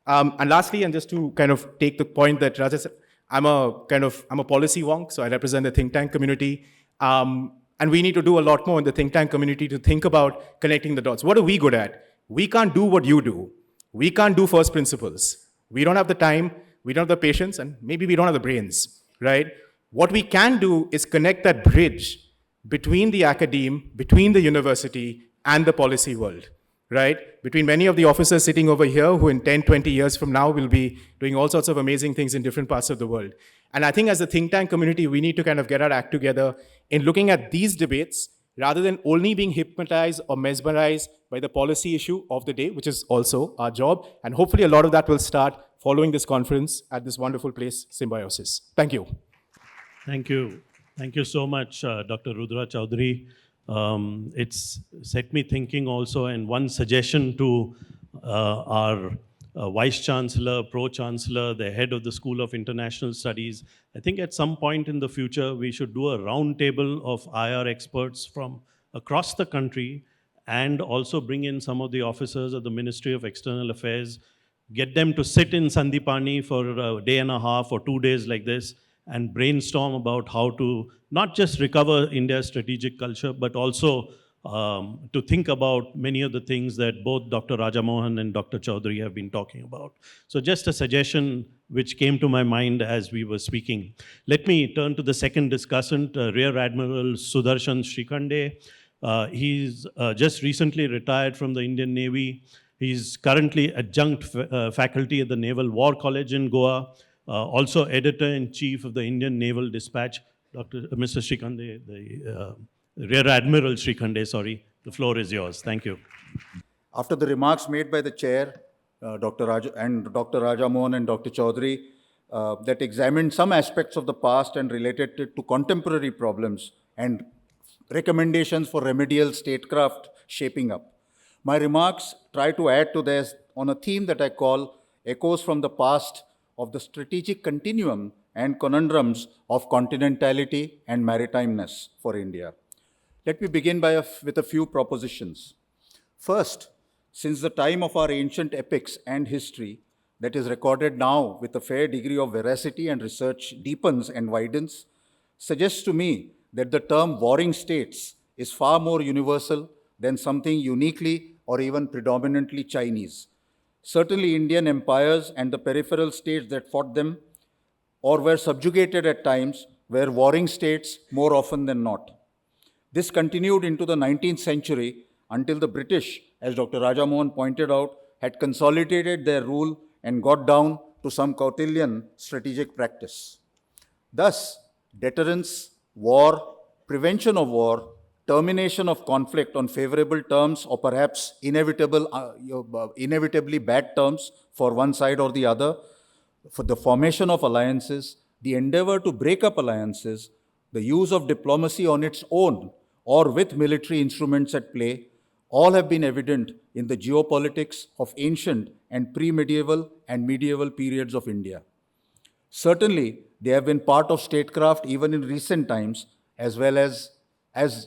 And lastly, and just to kind of take the point that Raja said, I'm a policy wonk, so I represent the think tank community. And we need to do a lot more in the think tank community to think about connecting the dots. What are we good at? We can't do what you do. We can't do first principles. We don't have the time, we don't have the patience, and maybe we don't have the brains, right? What we can do is connect that bridge between the academe, between the university, and the policy world, right? Between many of the officers sitting over here who in 10, 20 years from now will be doing all sorts of amazing things in different parts of the world. And I think as a think tank community, we need to kind of get our act together in looking at these debates rather than only being hypnotized or mesmerized by the policy issue of the day, which is also our job. And hopefully a lot of that will start following this conference at this wonderful place, Symbiosis. Thank you. Thank you. Thank you so much, Dr. Rudra Chaudhuri. It's set me thinking also, and one suggestion to our Vice-Chancellor, Pro-Chancellor, the head of the School of International Studies. I think at some point in the future, we should do a roundtable of IR experts from across the country and also bring in some of the officers of the Ministry of External Affairs, get them to sit in Sandipani for a day and a half or 2 days like this and brainstorm about how to not just recover India's strategic culture, but also to think about many of the things that both Dr. Raja Mohan and Dr. Chaudhuri have been talking about. So just a suggestion which came to my mind as we were speaking. Let me turn to the second discussant, Rear Admiral Sudarshan Shrikhande. He's just recently retired from the Indian Navy. He's currently adjunct faculty at the Naval War College in Goa, also editor-in-chief of the Indian Naval Despatch. Mr. Shrikhande, the Rear Admiral Shrikhande, sorry. The floor is yours. Thank you. After the remarks made by the chair, Dr. Raja Mohan and Dr. Chaudhuri, that examined some aspects of the past and related it to contemporary problems and recommendations for remedial statecraft shaping up. My remarks try to add to this on a theme that I call echoes from the past of the strategic continuum and conundrums of continentality and maritimeness for India. Let me begin with a few propositions. First, since the time of our ancient epics and history that is recorded now with a fair degree of veracity and research deepens and widens, suggests to me that the term warring states is far more universal than something uniquely or even predominantly Chinese. Certainly Indian empires and the peripheral states that fought them or were subjugated at times were warring states more often than not. This continued into the 19th century until the British, as Dr. Raja Mohan pointed out, had consolidated their rule and got down to some Kautilian strategic practice. Thus, deterrence, war, prevention of war, termination of conflict on favorable terms or perhaps inevitably bad terms for one side or the other, for the formation of alliances, the endeavor to break up alliances, the use of diplomacy on its own or with military instruments at play, all have been evident in the geopolitics of ancient and pre-medieval and medieval periods of India. Certainly, they have been part of statecraft even in recent times, as well as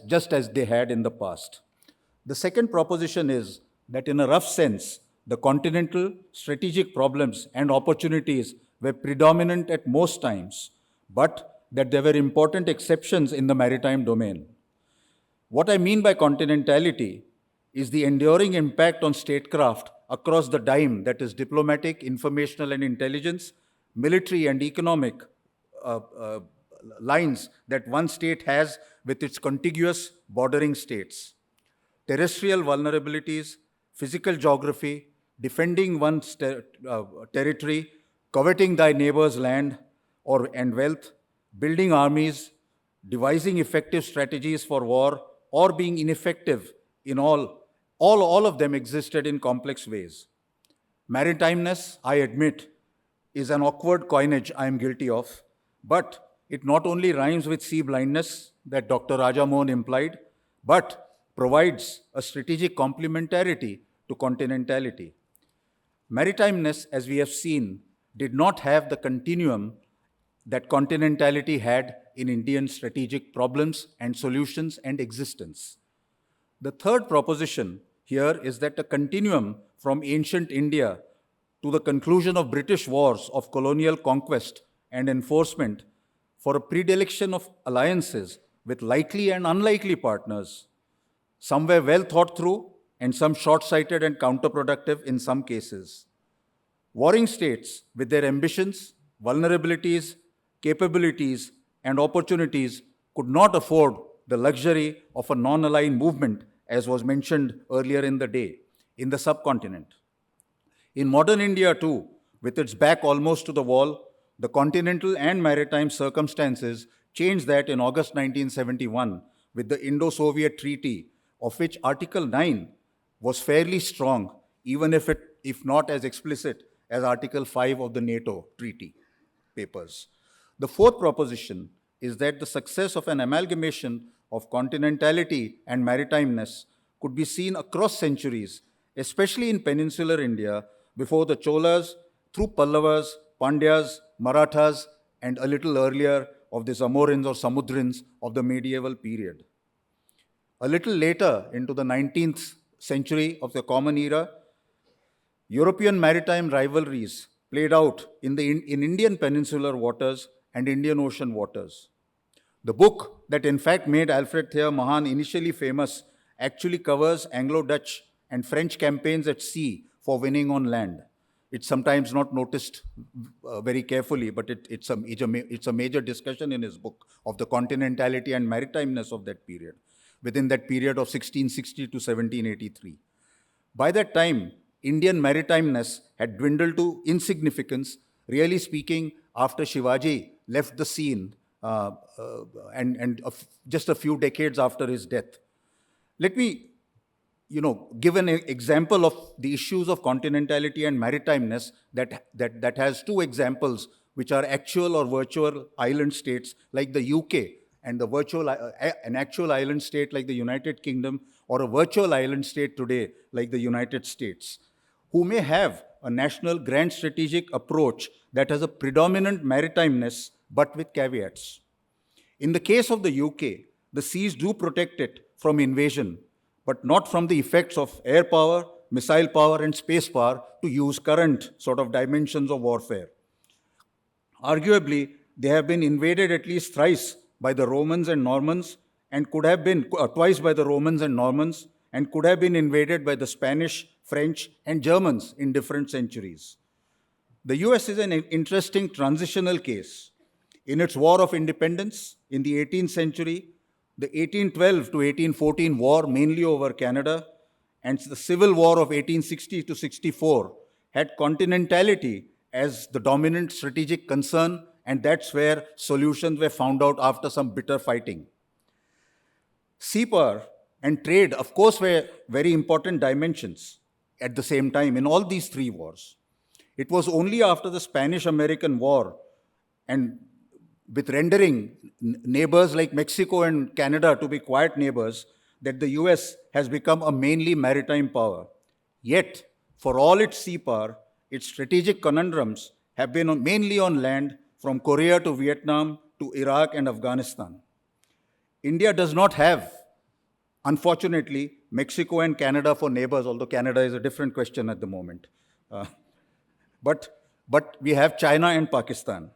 just as they had in the past. The second proposition is that in a rough sense, the continental strategic problems and opportunities were predominant at most times, but that there were important exceptions in the maritime domain. What I mean by continentality is the enduring impact on statecraft across the dime, that is diplomatic, informational and intelligence, military and economic lines that one state has with its contiguous bordering states. Terrestrial vulnerabilities, physical geography, defending one's territory, coveting thy neighbor's land and wealth, building armies, devising effective strategies for war, or being ineffective in all of them existed in complex ways. Maritimeness, I admit, is an awkward coinage I am guilty of, but it not only rhymes with sea blindness that Dr. Raja Mohan implied, but provides a strategic complementarity to continentality. Maritimeness, as we have seen, did not have the continuum that continentality had in Indian strategic problems and solutions and existence. The third proposition here is that a continuum from ancient India to the conclusion of British wars of colonial conquest and enforcement for a predilection of alliances with likely and unlikely partners. Some were well thought through and some short-sighted and counterproductive in some cases. Warring states with their ambitions, vulnerabilities, capabilities, and opportunities could not afford the luxury of a non-aligned movement, as was mentioned earlier in the day, in the subcontinent. In modern India too, with its back almost to the wall, the continental and maritime circumstances changed that in August 1971 with the Indo-Soviet Treaty, of which Article 9 was fairly strong, even if not as explicit as Article 5 of the NATO Treaty papers. The fourth proposition is that the success of an amalgamation of continentality and maritimeness could be seen across centuries, especially in peninsular India, before the Cholas, through Pallavas, Pandyas, Marathas, and a little earlier of the Zamorins or Samudrins of the medieval period. A little later, into the 19th century of the Common Era, European maritime rivalries played out in Indian peninsular waters and Indian Ocean waters. The book that in fact made Alfred Thayer Mohan initially famous actually covers Anglo-Dutch and French campaigns at sea for winning on land. It's sometimes not noticed very carefully, but it's a major discussion in his book of the continentality and maritimeness of that period, within that period of 1660 to 1783. By that time, Indian maritimeness had dwindled to insignificance, really speaking, after Shivaji left the scene just a few decades after his death. Let me give an example of the issues of continentality and maritimeness that has two examples, which are actual or virtual island states like the UK and an actual island state like the United Kingdom, or a virtual island state today like the United States, who may have a national grand strategic approach that has a predominant maritimeness, but with caveats. In the case of the UK, the seas do protect it from invasion, but not from the effects of air power, missile power, and space power, to use current sort of dimensions of warfare. Arguably, they have been invaded at least thrice by the Romans and Normans, and could have been twice by the Romans and Normans, and could have been invaded by the Spanish, French, and Germans in different centuries. The US is an interesting transitional case. In its War of Independence in the 18th century, the 1812 to 1814 war, mainly over Canada, and the Civil War of 1860 to 64 had continentality as the dominant strategic concern, and that's where solutions were found out after some bitter fighting. Sea power and trade, of course, were very important dimensions at the same time in all these three wars. It was only after the Spanish-American War, and with rendering neighbors like Mexico and Canada to be quiet neighbors, that the US has become a mainly maritime power. Yet, for all its sea power, its strategic conundrums have been mainly on land, from Korea to Vietnam to Iraq and Afghanistan. India does not have, unfortunately, Mexico and Canada for neighbors, although Canada is a different question at the moment. But we have China and Pakistan.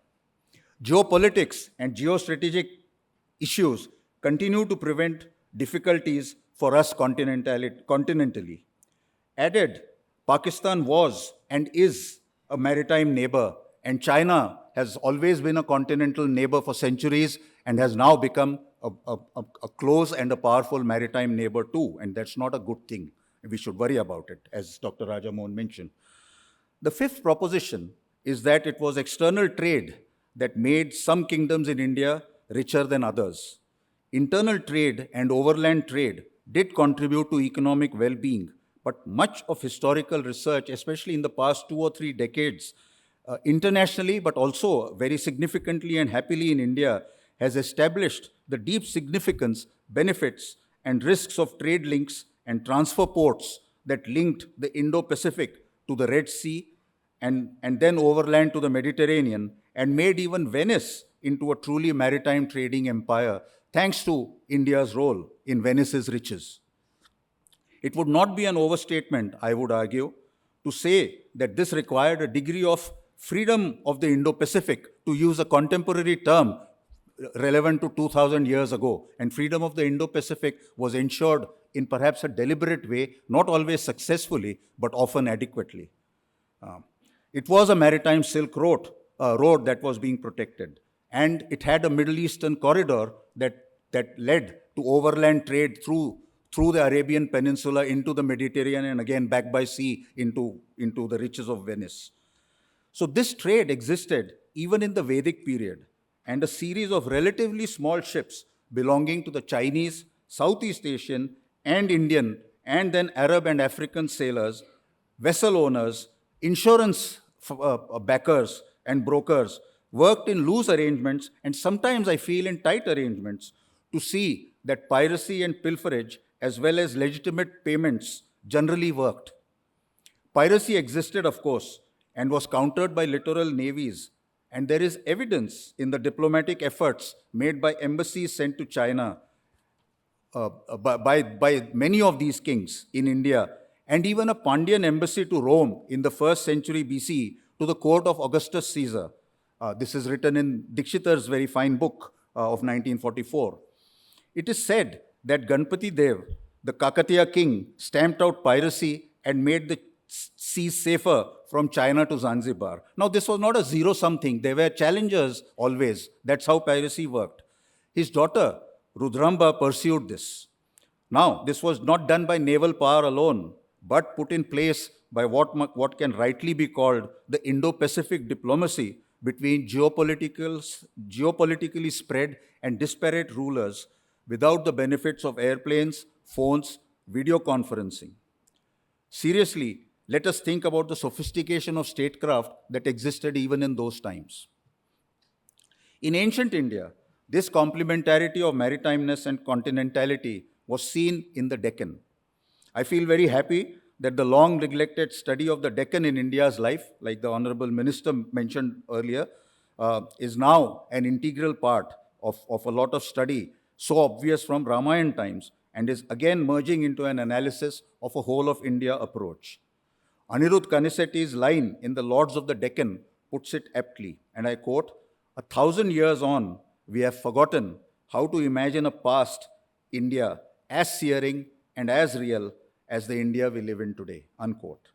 Geopolitics and geostrategic issues continue to prevent difficulties for us continentally. Added, Pakistan was and is a maritime neighbor, and China has always been a continental neighbor for centuries and has now become a close and a powerful maritime neighbor too, and that's not a good thing. We should worry about it, as Dr. Raja Mohan mentioned. The fifth proposition is that it was external trade that made some kingdoms in India richer than others. Internal trade and overland trade did contribute to economic well-being, but much of historical research, especially in the past 2 or 3 decades, internationally, but also very significantly and happily in India, has established the deep significance, benefits, and risks of trade links and transfer ports that linked the Indo-Pacific to the Red Sea and then overland to the Mediterranean, and made even Venice into a truly maritime trading empire, thanks to India's role in Venice's riches. It would not be an overstatement, I would argue, to say that this required a degree of freedom of the Indo-Pacific, to use a contemporary term relevant to 2000 years ago. And freedom of the Indo-Pacific was ensured in perhaps a deliberate way, not always successfully, but often adequately. It was a maritime Silk road that was being protected. And it had a Middle Eastern corridor that led to overland trade through the Arabian Peninsula into the Mediterranean and again back by sea into the riches of Venice. So this trade existed even in the Vedic period, and a series of relatively small ships belonging to the Chinese, Southeast Asian, and Indian, and then Arab and African sailors, vessel owners, insurance backers, and brokers worked in loose arrangements, and sometimes I feel in tight arrangements, to see that piracy and pilferage, as well as legitimate payments, generally worked. Piracy existed, of course, and was countered by littoral navies, and there is evidence in the diplomatic efforts made by embassies sent to China by many of these kings in India, and even a Pandyan embassy to Rome in the 1st century BC to the court of Augustus Caesar. This is written in Dikshitar's very fine book of 1944. It is said that Ganpati Dev, the Kakatiya king, stamped out piracy and made the seas safer from China to Zanzibar. Now, this was not a zero-sum thing. There were challengers always. That's how piracy worked. His daughter, Rudramba, pursued this. Now, this was not done by naval power alone, but put in place by what can rightly be called the Indo-Pacific diplomacy between geopolitically spread and disparate rulers without the benefits of airplanes, phones, video conferencing. Seriously, let us think about the sophistication of statecraft that existed even in those times. In ancient India, this complementarity of maritimeness and continentality was seen in the Deccan. I feel very happy that the long-neglected study of the Deccan in India's life, like the Honorable Minister mentioned earlier, is now an integral part of a lot of study, so obvious from Ramayana times, and is again merging into an analysis of a whole of India approach. Anirudh Kanisetti's line in The Lords of the Deccan puts it aptly, and I quote, "1,000 years on, we have forgotten how to imagine a past India as searing and as real as the India we live in today," unquote.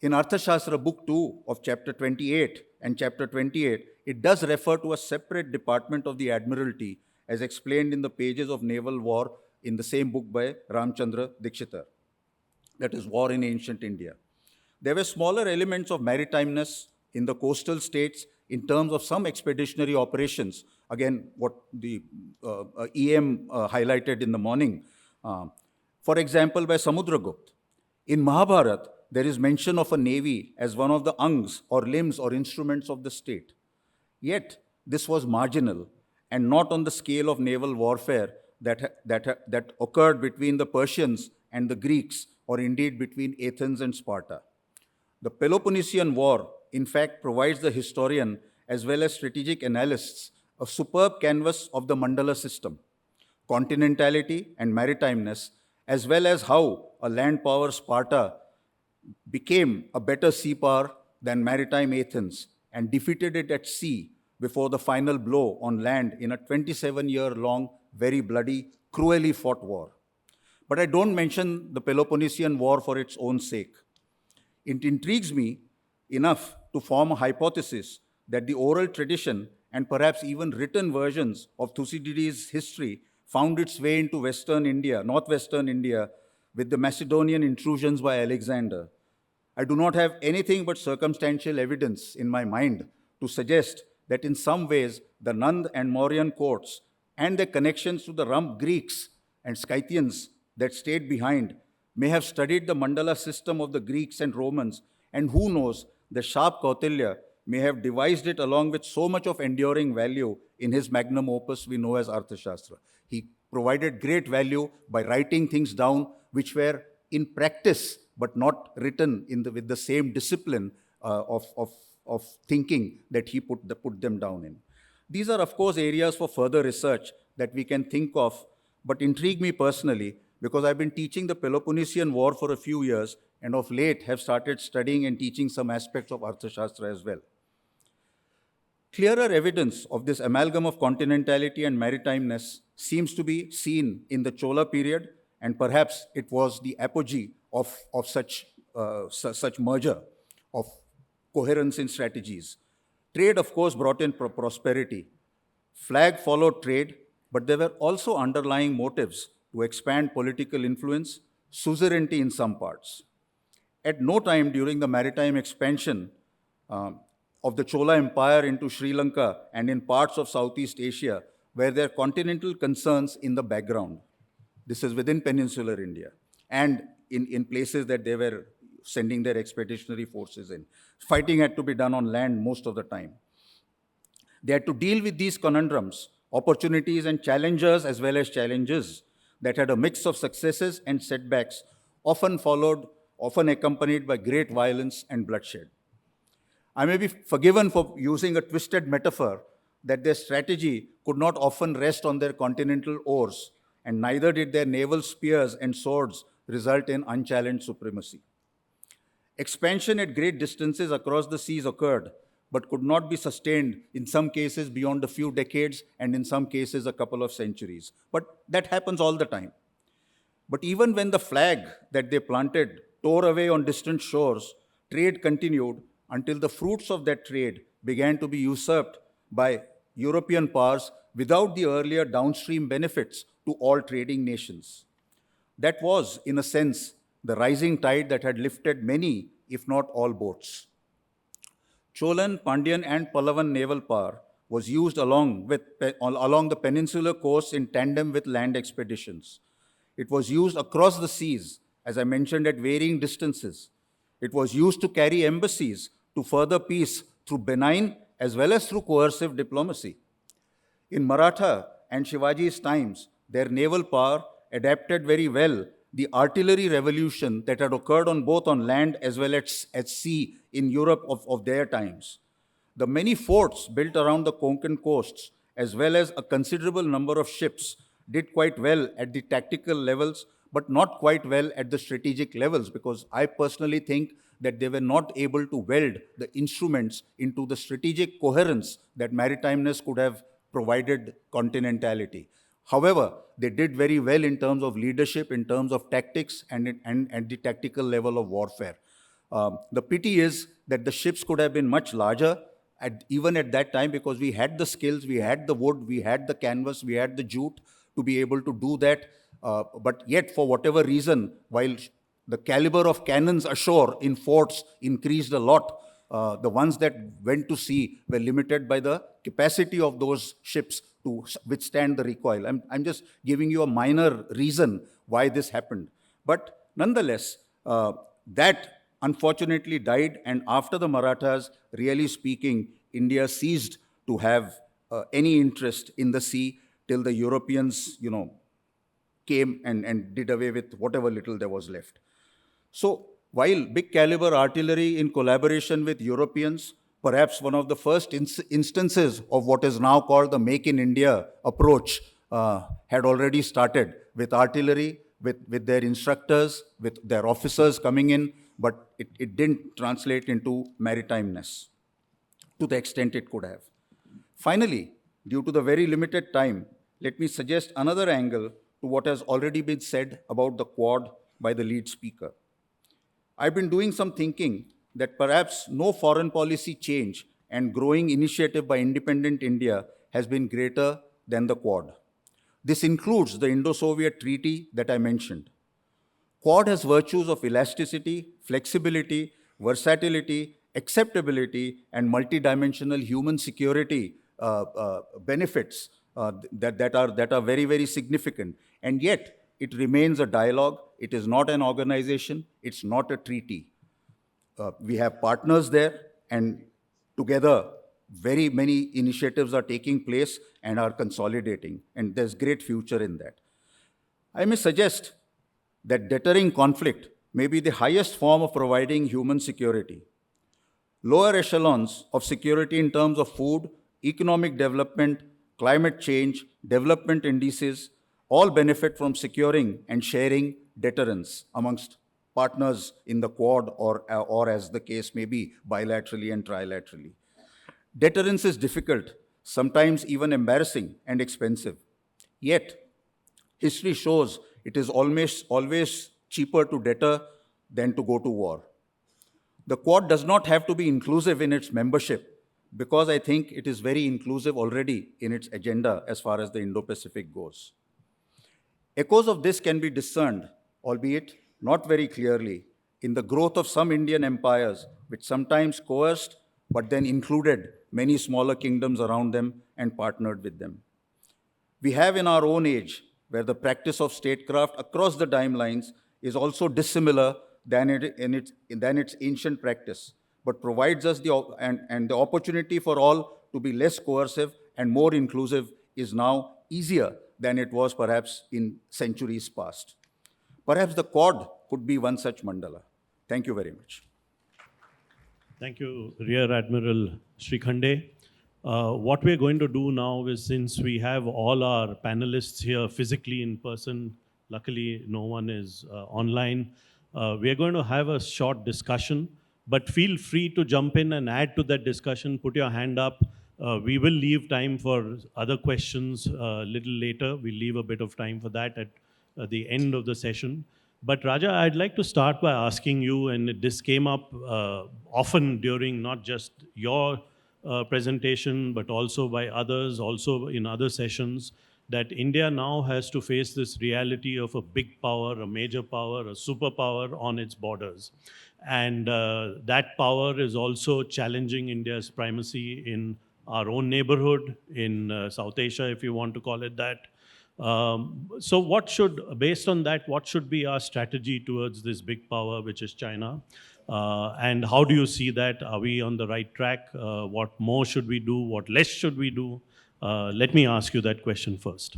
In Arthashastra Book 2 of Chapter 28 and Chapter 28, it does refer to a separate department of the Admiralty as explained in the pages of naval war in the same book by Ramchandra Dikshitar, that is War in Ancient India. There were smaller elements of maritimeness in the coastal states in terms of some expeditionary operations, again, what the EM highlighted in the morning. For example, by Samudragupta. In Mahabharata, there is mention of a navy as one of the angs or limbs or instruments of the state. Yet, this was marginal and not on the scale of naval warfare that occurred between the Persians and the Greeks, or indeed between Athens and Sparta. The Peloponnesian War, in fact, provides the historian as well as strategic analysts a superb canvas of the Mandala system, continentality and maritimeness, as well as how a land power Sparta became a better sea power than maritime Athens and defeated it at sea before the final blow on land in a 27-year-long, very bloody, cruelly fought war. But I don't mention the Peloponnesian War for its own sake. It intrigues me enough to form a hypothesis that the oral tradition and perhaps even written versions of Thucydides' history found its way into Western India, northwestern India, with the Macedonian intrusions by Alexander. I do not have anything but circumstantial evidence in my mind to suggest that in some ways the Nand and Mauryan courts and their connections to the rump Greeks and Scythians that stayed behind may have studied the mandala system of the Greeks and Romans, and who knows, the sharp Kautilya may have devised it along with so much of enduring value in his magnum opus we know as Arthashastra. He provided great value by writing things down which were in practice but not written with the same discipline of thinking that he put them down in. These are, of course, areas for further research that we can think of, but intrigue me personally because I've been teaching the Peloponnesian War for a few years and of late have started studying and teaching some aspects of Arthashastra as well. Clearer evidence of this amalgam of continentality and maritimeness seems to be seen in the Chola period, and perhaps it was the apogee of such merger, of coherence in strategies. Trade, of course, brought in prosperity. Flag followed trade, but there were also underlying motives to expand political influence, suzerainty in some parts. At no time during the maritime expansion of the Chola Empire into Sri Lanka and in parts of Southeast Asia were there continental concerns in the background. This is within peninsular India and in places that they were sending their expeditionary forces in. Fighting had to be done on land most of the time. They had to deal with these conundrums, opportunities and challengers as well as challenges that had a mix of successes and setbacks, often accompanied by great violence and bloodshed. I may be forgiven for using a twisted metaphor that their strategy could not often rest on their continental oars, and neither did their naval spears and swords result in unchallenged supremacy. Expansion at great distances across the seas occurred, but could not be sustained in some cases beyond a few decades and in some cases a couple of centuries. But that happens all the time. But even when the flag that they planted tore away on distant shores, trade continued until the fruits of that trade began to be usurped by European powers without the earlier downstream benefits to all trading nations. That was, in a sense, the rising tide that had lifted many, if not all, boats. Cholan, Pandyan, and Pallavan naval power was used along the peninsular coast in tandem with land expeditions. It was used across the seas, as I mentioned, at varying distances. It was used to carry embassies to further peace through benign as well as through coercive diplomacy. In Maratha and Shivaji's times, their naval power adapted very well the artillery revolution that had occurred both on land as well as at sea in Europe of their times. The many forts built around the Konkan coasts, as well as a considerable number of ships, did quite well at the tactical levels, but not quite well at the strategic levels, because I personally think that they were not able to weld the instruments into the strategic coherence that maritimeness could have provided continentality. However, they did very well in terms of leadership, in terms of tactics, and at the tactical level of warfare. The pity is that the ships could have been much larger, even at that time, because we had the skills, we had the wood, we had the canvas, we had the jute to be able to do that. But yet, for whatever reason, while the caliber of cannons ashore in forts increased a lot, the ones that went to sea were limited by the capacity of those ships to withstand the recoil. I'm just giving you a minor reason why this happened. But nonetheless, that unfortunately died, and after the Marathas, really speaking, India ceased to have any interest in the sea till the Europeans, came and did away with whatever little there was left. So while big caliber artillery in collaboration with Europeans, perhaps one of the first instances of what is now called the Make in India approach had already started with artillery, with their instructors, with their officers coming in, but it didn't translate into maritimeness to the extent it could have. Finally, due to the very limited time, let me suggest another angle to what has already been said about the Quad by the lead speaker. I've been doing some thinking that perhaps no foreign policy change and growing initiative by independent India has been greater than the Quad. This includes the Indo-Soviet Treaty that I mentioned. Quad has virtues of elasticity, flexibility, versatility, acceptability, and multidimensional human security benefits that are very, very significant. And yet, it remains a dialogue. It is not an organization. It's not a treaty. We have partners there, and together, very many initiatives are taking place and are consolidating, and there's great future in that. I may suggest that deterring conflict may be the highest form of providing human security. Lower echelons of security in terms of food, economic development, climate change, development indices, all benefit from securing and sharing deterrence amongst partners in the Quad or as the case may be, bilaterally and trilaterally. Deterrence is difficult, sometimes even embarrassing and expensive. Yet, history shows it is always cheaper to deter than to go to war. The Quad does not have to be inclusive in its membership because I think it is very inclusive already in its agenda as far as the Indo-Pacific goes. Echoes of this can be discerned, albeit not very clearly, in the growth of some Indian empires which sometimes coerced but then included many smaller kingdoms around them and partnered with them. We have in our own age, where the practice of statecraft across the timelines is also dissimilar than its ancient practice, but provides us the opportunity for all to be less coercive and more inclusive is now easier than it was perhaps in centuries past. Perhaps the Quad could be one such mandala. Thank you very much. Thank you, Rear Admiral Shrikhande. What we're going to do now is, since we have all our panelists here physically in person, luckily no one is online, we're going to have a short discussion, but feel free to jump in and add to that discussion, put your hand up. We will leave time for other questions a little later. We'll leave a bit of time for that at the end of the session. But Raja, I'd like to start by asking you, and this came up often during not just your presentation, but also by others, also in other sessions, that India now has to face this reality of a big power, a major power, a superpower on its borders. And that power is also challenging India's primacy in our own neighborhood, in South Asia, if you want to call it that. So based on that, what should be our strategy towards this big power, which is China? And how do you see that? Are we on the right track? What more should we do? What less should we do? Let me ask you that question first.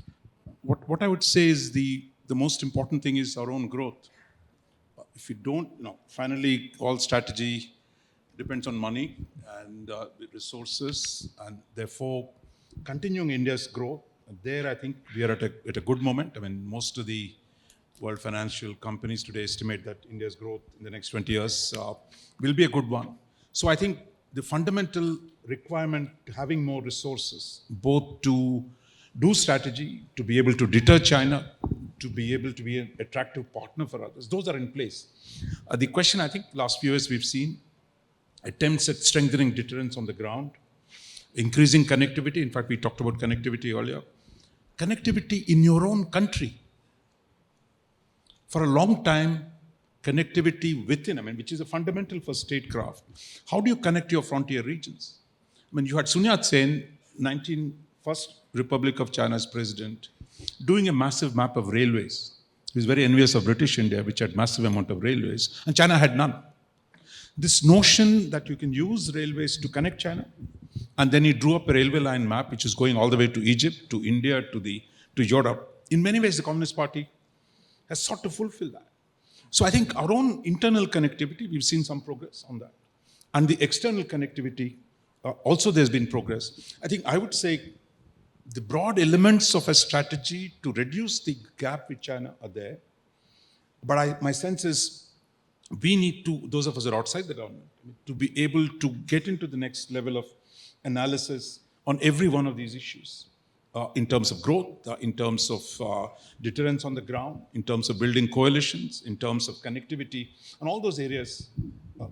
What I would say is the most important thing is our own growth. If you don't, finally all strategy depends on money and resources, and therefore continuing India's growth. There, I think we are at a good moment. I mean, most of the world financial companies today estimate that India's growth in the next 20 years will be a good one. So I think the fundamental requirement to having more resources, both to do strategy, to be able to deter China, to be able to be an attractive partner for others, those are in place. The question, I think, last few years we've seen attempts at strengthening deterrence on the ground, increasing connectivity. In fact, we talked about connectivity earlier. Connectivity in your own country. For a long time, connectivity within, which is a fundamental for statecraft. How do you connect your frontier regions? You had Sun Yat-sen, First Republic of China's president, doing a massive map of railways. He was very envious of British India, which had massive amount of railways, and China had none. This notion that you can use railways to connect China, and then he drew up a railway line map, which is going all the way to Egypt, to India, to Europe. In many ways, the Communist Party has sought to fulfill that. So I think our own internal connectivity, we've seen some progress on that. And the external connectivity, also there's been progress. I think I would say the broad elements of a strategy to reduce the gap with China are there. But my sense is we need to, those of us who are outside the government, to be able to get into the next level of analysis on every one of these issues. In terms of growth, in terms of deterrence on the ground, in terms of building coalitions, in terms of connectivity, and all those areas,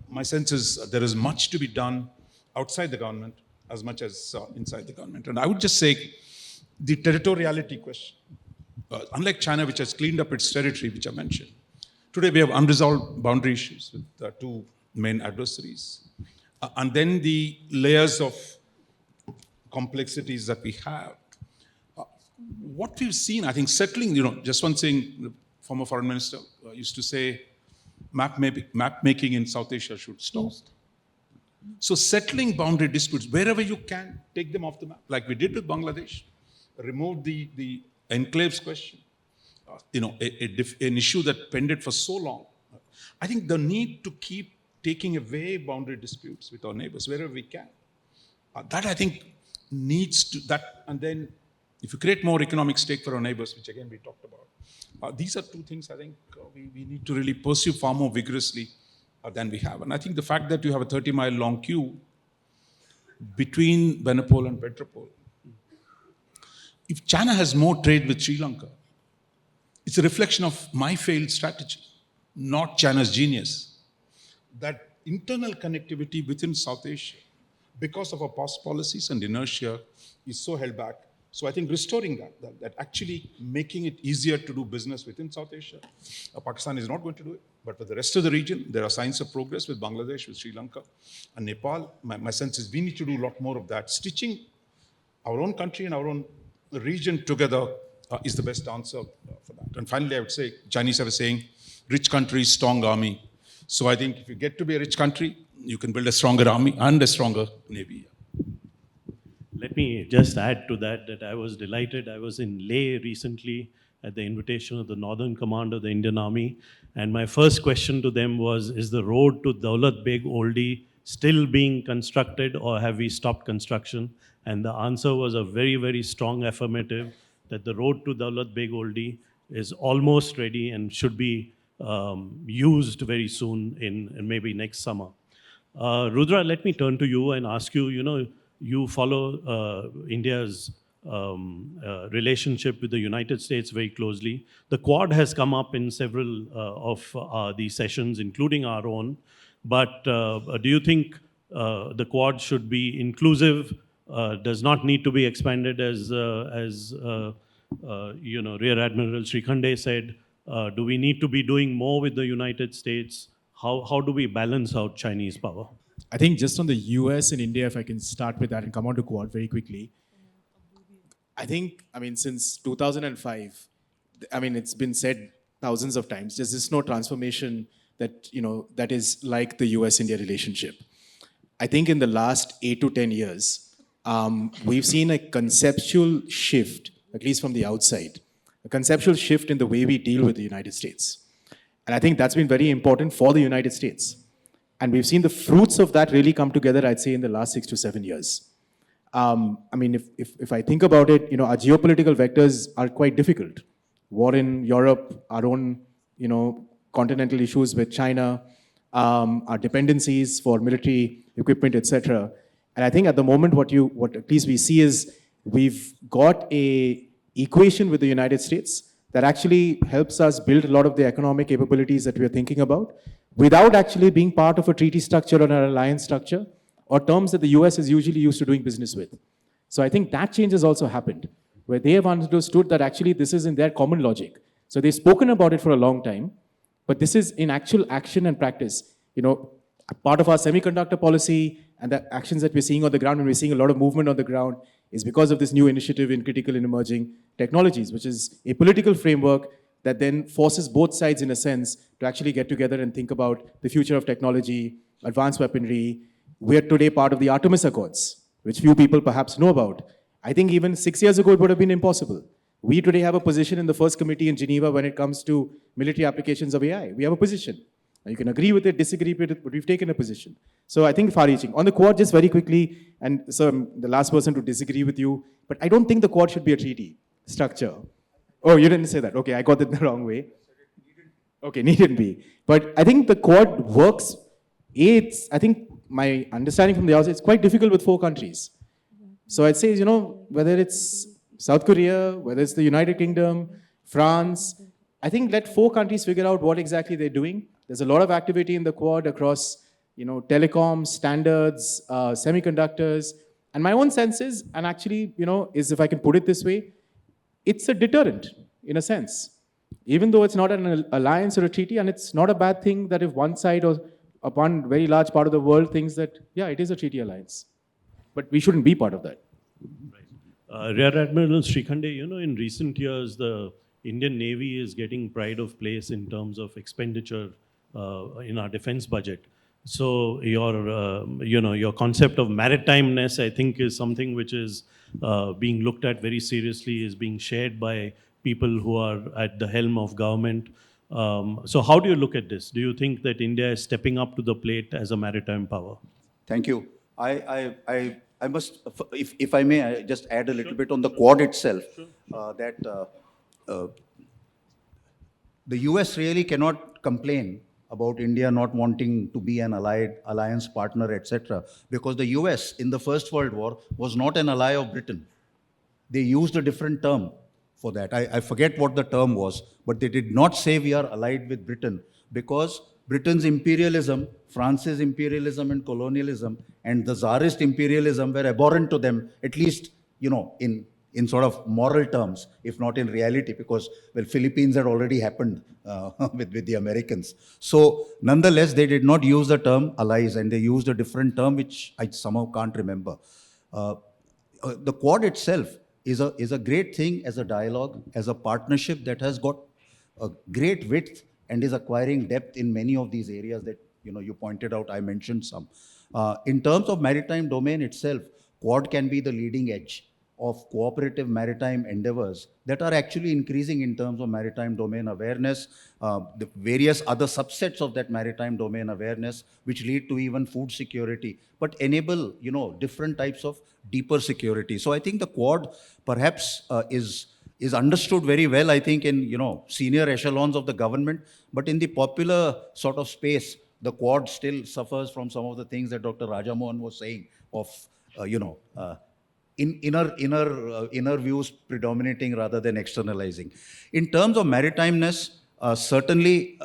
my sense is there is much to be done outside the government as much as inside the government. And I would just say the territoriality question, unlike China, which has cleaned up its territory, which I mentioned, today we have unresolved boundary issues with two main adversaries. And then the layers of complexities that we have. What we've seen, I think, settling, just one thing, the former foreign minister used to say, map making in South Asia should stop. So settling boundary disputes, wherever you can, take them off the map, like we did with Bangladesh, remove the enclaves question, an issue that pended for so long. I think the need to keep taking away boundary disputes with our neighbors, wherever we can, that I think needs to, that, and then if you create more economic stake for our neighbors, which again we talked about, these are two things I think we need to really pursue far more vigorously than we have. And I think the fact that you have a 30-mile long queue between Benapole and Petropole, if China has more trade with Sri Lanka, it's a reflection of my failed strategy, not China's genius. That internal connectivity within South Asia, because of our past policies and inertia, is so held back. So I think restoring that actually making it easier to do business within South Asia. Pakistan is not going to do it, but for the rest of the region, there are signs of progress with Bangladesh, with Sri Lanka, and Nepal. My sense is we need to do a lot more of that. Stitching our own country and our own region together is the best answer for that. And finally, I would say, Chinese have a saying, rich country, strong army. So I think if you get to be a rich country, you can build a stronger army and a stronger navy. Let me just add to that I was delighted. I was in Leh recently at the invitation of the Northern Command of the Indian Army. And my first question to them was, is the road to Daulat Beg Oldie still being constructed or have we stopped construction? And the answer was a very, very strong affirmative that the road to Daulat Beg Oldie is almost ready and should be used very soon in maybe next summer. Rudra, let me turn to you and ask you, you follow India's relationship with the United States very closely. The Quad has come up in several of these sessions, including our own. But do you think the Quad should be inclusive, does not need to be expanded as Rear Admiral Shrikhande said? Do we need to be doing more with the United States? How do we balance out Chinese power? I think just on the US and India, if I can start with that and come on to Quad very quickly. Since 2005, it's been said thousands of times, there's just no transformation that, that is like the US-India relationship. I think in the last 8 to 10 years, we've seen a conceptual shift, at least from the outside, a conceptual shift in the way we deal with the United States. And I think that's been very important for the United States. And we've seen the fruits of that really come together, I'd say, in the last 6 to 7 years. If I think about it, our geopolitical vectors are quite difficult. War in Europe, our own, continental issues with China, our dependencies for military equipment, etc. And I think at the moment, what at least we see is we've got a equation with the United States that actually helps us build a lot of the economic capabilities that we're thinking about without actually being part of a treaty structure or an alliance structure or terms that the US is usually used to doing business with. So I think that change has also happened, where they have understood that actually this is in their common logic. So they've spoken about it for a long time, but this is in actual action and practice. Part of our semiconductor policy and the actions that we're seeing on the ground, and we're seeing a lot of movement on the ground, is because of this new initiative in critical and emerging technologies, which is a political framework that then forces both sides, in a sense, to actually get together and think about the future of technology, advanced weaponry. We're today part of the Artemis Accords, which few people perhaps know about. I think even 6 years ago, it would have been impossible. We today have a position in the first committee in Geneva when it comes to military applications of AI. We have a position. Now, you can agree with it, disagree with it, but we've taken a position. So I think far-reaching. On the Quad, just very quickly, and so I'm the last person to disagree with you, but I don't think the Quad should be a treaty structure. Oh, you didn't say that. Okay, I got it the wrong way. Okay, needn't be. But I think the Quad works. I think my understanding from the outside, it's quite difficult with 4 countries. So I'd say, whether it's South Korea, whether it's the United Kingdom, France, I think let 4 countries figure out what exactly they're doing. There's a lot of activity in the Quad across, telecom, standards, semiconductors. And my own sense is, and actually, is if I can put it this way, it's a deterrent in a sense. Even though it's not an alliance or a treaty, and it's not a bad thing that if one side or one very large part of the world thinks that, yeah, it is a treaty alliance. But we shouldn't be part of that. Rear Admiral Shrikhande, in recent years, the Indian Navy is getting pride of place in terms of expenditure in our defense budget. So your concept of maritimeness, I think, is something which is being looked at very seriously, is being shared by people who are at the helm of government. So how do you look at this? Do you think that India is stepping up to the plate as a maritime power? Thank you. I must, if I may, I just add a little bit on the Quad itself. The US really cannot complain about India not wanting to be an alliance partner, etc., because the US in the First World War was not an ally of Britain. They used a different term for that. I forget what the term was, but they did not say we are allied with Britain, because Britain's imperialism, France's imperialism and colonialism, and the Tsarist imperialism were abhorrent to them, at least, in sort of moral terms, if not in reality, because, well, Philippines had already happened with the Americans. So, nonetheless, they did not use the term allies, and they used a different term, which I somehow can't remember. The Quad itself is a great thing as a dialogue, as a partnership that has got a great width and is acquiring depth in many of these areas that you pointed out. I mentioned some. In terms of maritime domain itself, Quad can be the leading edge of cooperative maritime endeavors that are actually increasing in terms of maritime domain awareness, the various other subsets of that maritime domain awareness, which lead to even food security, but enable, different types of deeper security. So I think the Quad perhaps is understood very well, I think, in, senior echelons of the government, but in the popular sort of space, the Quad still suffers from some of the things that Dr. Raja Mohan was saying of, inner views predominating rather than externalizing. In terms of maritimeness, certainly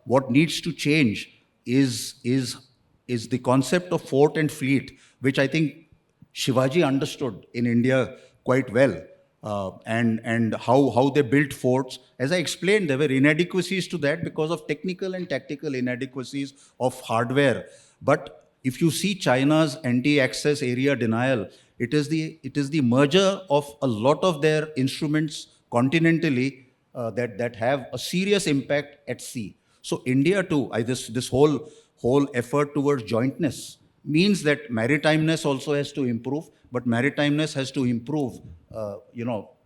what needs to change is the concept of fort and fleet, which I think Shivaji understood in India quite well. And how they built forts. As I explained, there were inadequacies to that because of technical and tactical inadequacies of hardware. But if you see China's anti-access area denial, it is the merger of a lot of their instruments continentally that have a serious impact at sea. So India too, this whole effort towards jointness means that maritimeness also has to improve, but maritimeness has to improve,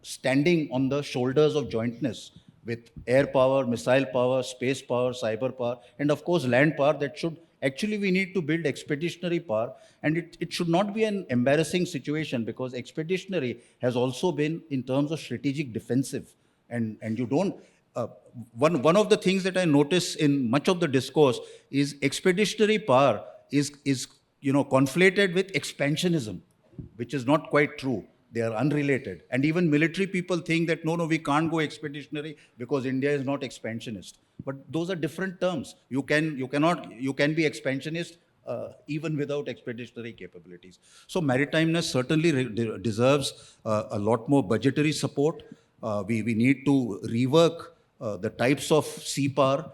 standing on the shoulders of jointness with air power, missile power, space power, cyber power, and of course land power. That should, actually we need to build expeditionary power, and it should not be an embarrassing situation, because expeditionary has also been in terms of strategic defensive, and you don't, one of the things that I notice in much of the discourse is expeditionary power is conflated with expansionism, which is not quite true. They are unrelated. And even military people think that, no, we can't go expeditionary because India is not expansionist. But those are different terms. You can be expansionist even without expeditionary capabilities. So maritimeness certainly deserves a lot more budgetary support. We need to rework the types of sea power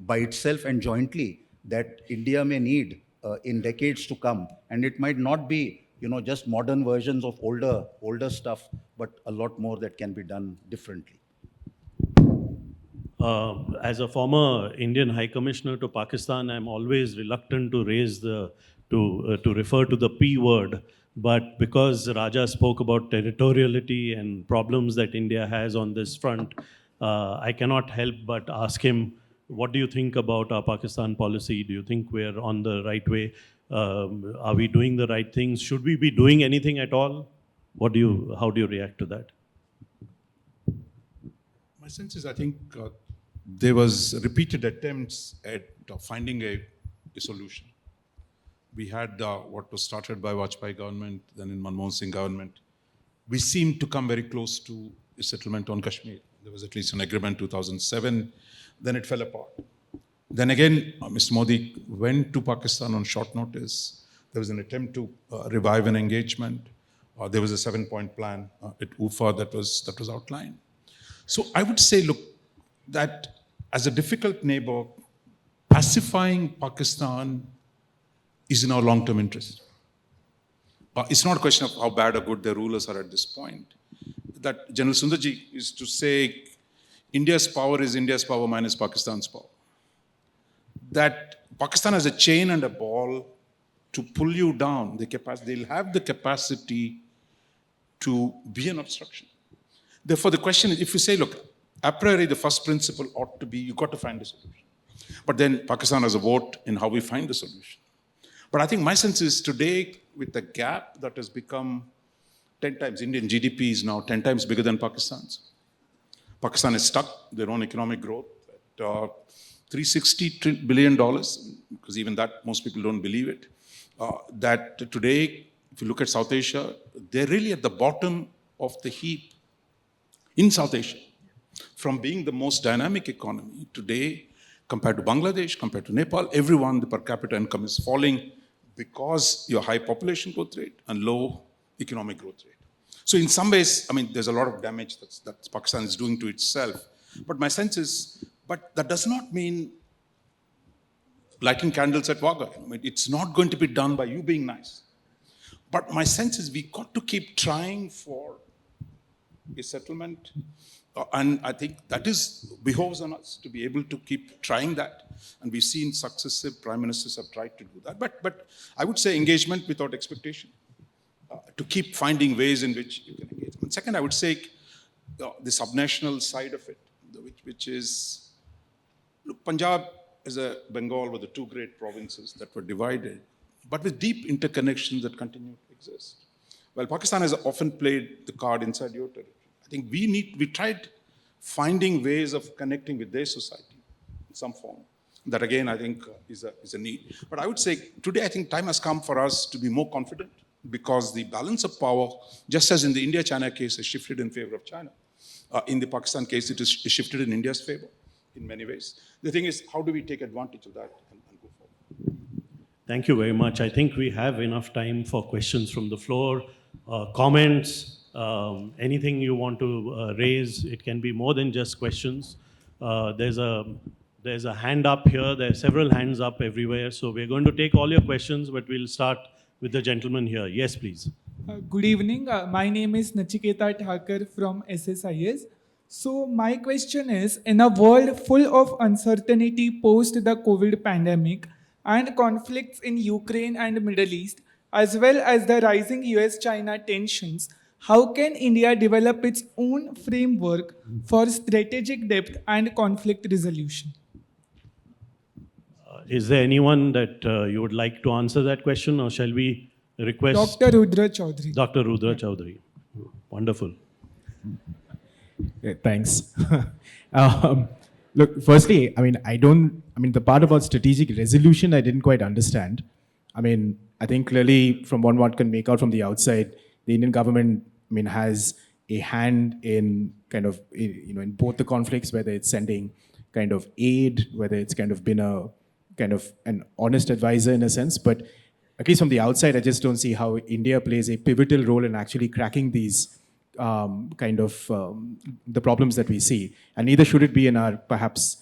by itself and jointly that India may need in decades to come. And it might not be, just modern versions of older stuff, but a lot more that can be done differently. As a former Indian High Commissioner to Pakistan, I'm always reluctant to refer to the P word. But because Raja spoke about territoriality and problems that India has on this front, I cannot help but ask him, what do you think about our Pakistan policy? Do you think we're on the right way? Are we doing the right things? Should we be doing anything at all? How do you react to that? My sense is, I think there was repeated attempts at finding a solution. we had what was started by Vajpayee government, then in Manmohan Singh government. We seemed to come very close to a settlement on Kashmir. There was at least an agreement 2007, then it fell apart. Then again, Mr. Modi went to Pakistan on short notice. There was an attempt to revive an engagement. There was a 7-point plan at UFA that was outlined. So I would say, look, that as a difficult neighbor, pacifying Pakistan is in our long-term interest. It's not a question of how bad or good their rulers are at this point. That General Sundarji is to say, India's power is India's power minus Pakistan's power. That Pakistan has a chain and a ball to pull you down. They'll have the capacity to be an obstruction. Therefore, the question is, if you say, look, a priori, the first principle ought to be, you've got to find a solution. But then Pakistan has a vote in how we find the solution. But I think my sense is today, with the gap that has become 10 times, Indian GDP is now 10 times bigger than Pakistan's. Pakistan is stuck, their own economic growth at $360 billion, because even that, most people don't believe it. That today, if you look at South Asia, they're really at the bottom of the heap in South Asia. From being the most dynamic economy today, compared to Bangladesh, compared to Nepal, everyone, the per capita income is falling because your high population growth rate and low economic growth rate. So in some ways, I mean, there's a lot of damage that Pakistan is doing to itself. But my sense is, but that does not mean lighting candles at Wagah. I mean, it's not going to be done by you being nice. But my sense is we got to keep trying for a settlement. And I think that behoves on us to be able to keep trying that. And we've seen successive prime ministers have tried to do that. But I would say engagement without expectation, to keep finding ways in which you can engage. And second, I would say the subnational side of it, which is, look, Punjab as a Bengal were the two great provinces that were divided, but with deep interconnections that continue to exist. Well, Pakistan has often played the card inside your territory. I think we tried finding ways of connecting with their society in some form. That again, I think is a need. But I would say today, I think time has come for us to be more confident, because the balance of power, just as in the India-China case, has shifted in favor of China. In the Pakistan case, it is shifted in India's favor in many ways. The thing is, how do we take advantage of that and go forward? Thank you very much. I think we have enough time for questions from the floor, comments, anything you want to raise. It can be more than just questions. There's a hand up here. There are several hands up everywhere. So we're going to take all your questions, but we'll start with the gentleman here. Yes, please. Good evening. My name is Nachiketa Thakur from SSIS. So my question is, in a world full of uncertainty post the COVID pandemic and conflicts in Ukraine and Middle East, as well as the rising US-China tensions, how can India develop its own framework for strategic depth and conflict resolution? Is there anyone that you would like to answer that question, or shall we request Dr. Rudra Chaudhuri. Dr. Rudra Chaudhuri? Wonderful. Yeah, thanks. Look, firstly, the part about strategic resolution, I didn't quite understand. I think clearly from what can make out from the outside, the Indian government, has a hand in in both the conflicts, whether it's sending kind of aid, whether it's kind of been an honest advisor in a sense. But at least from the outside, I just don't see how India plays a pivotal role in actually cracking these the problems that we see. And neither should it be in our perhaps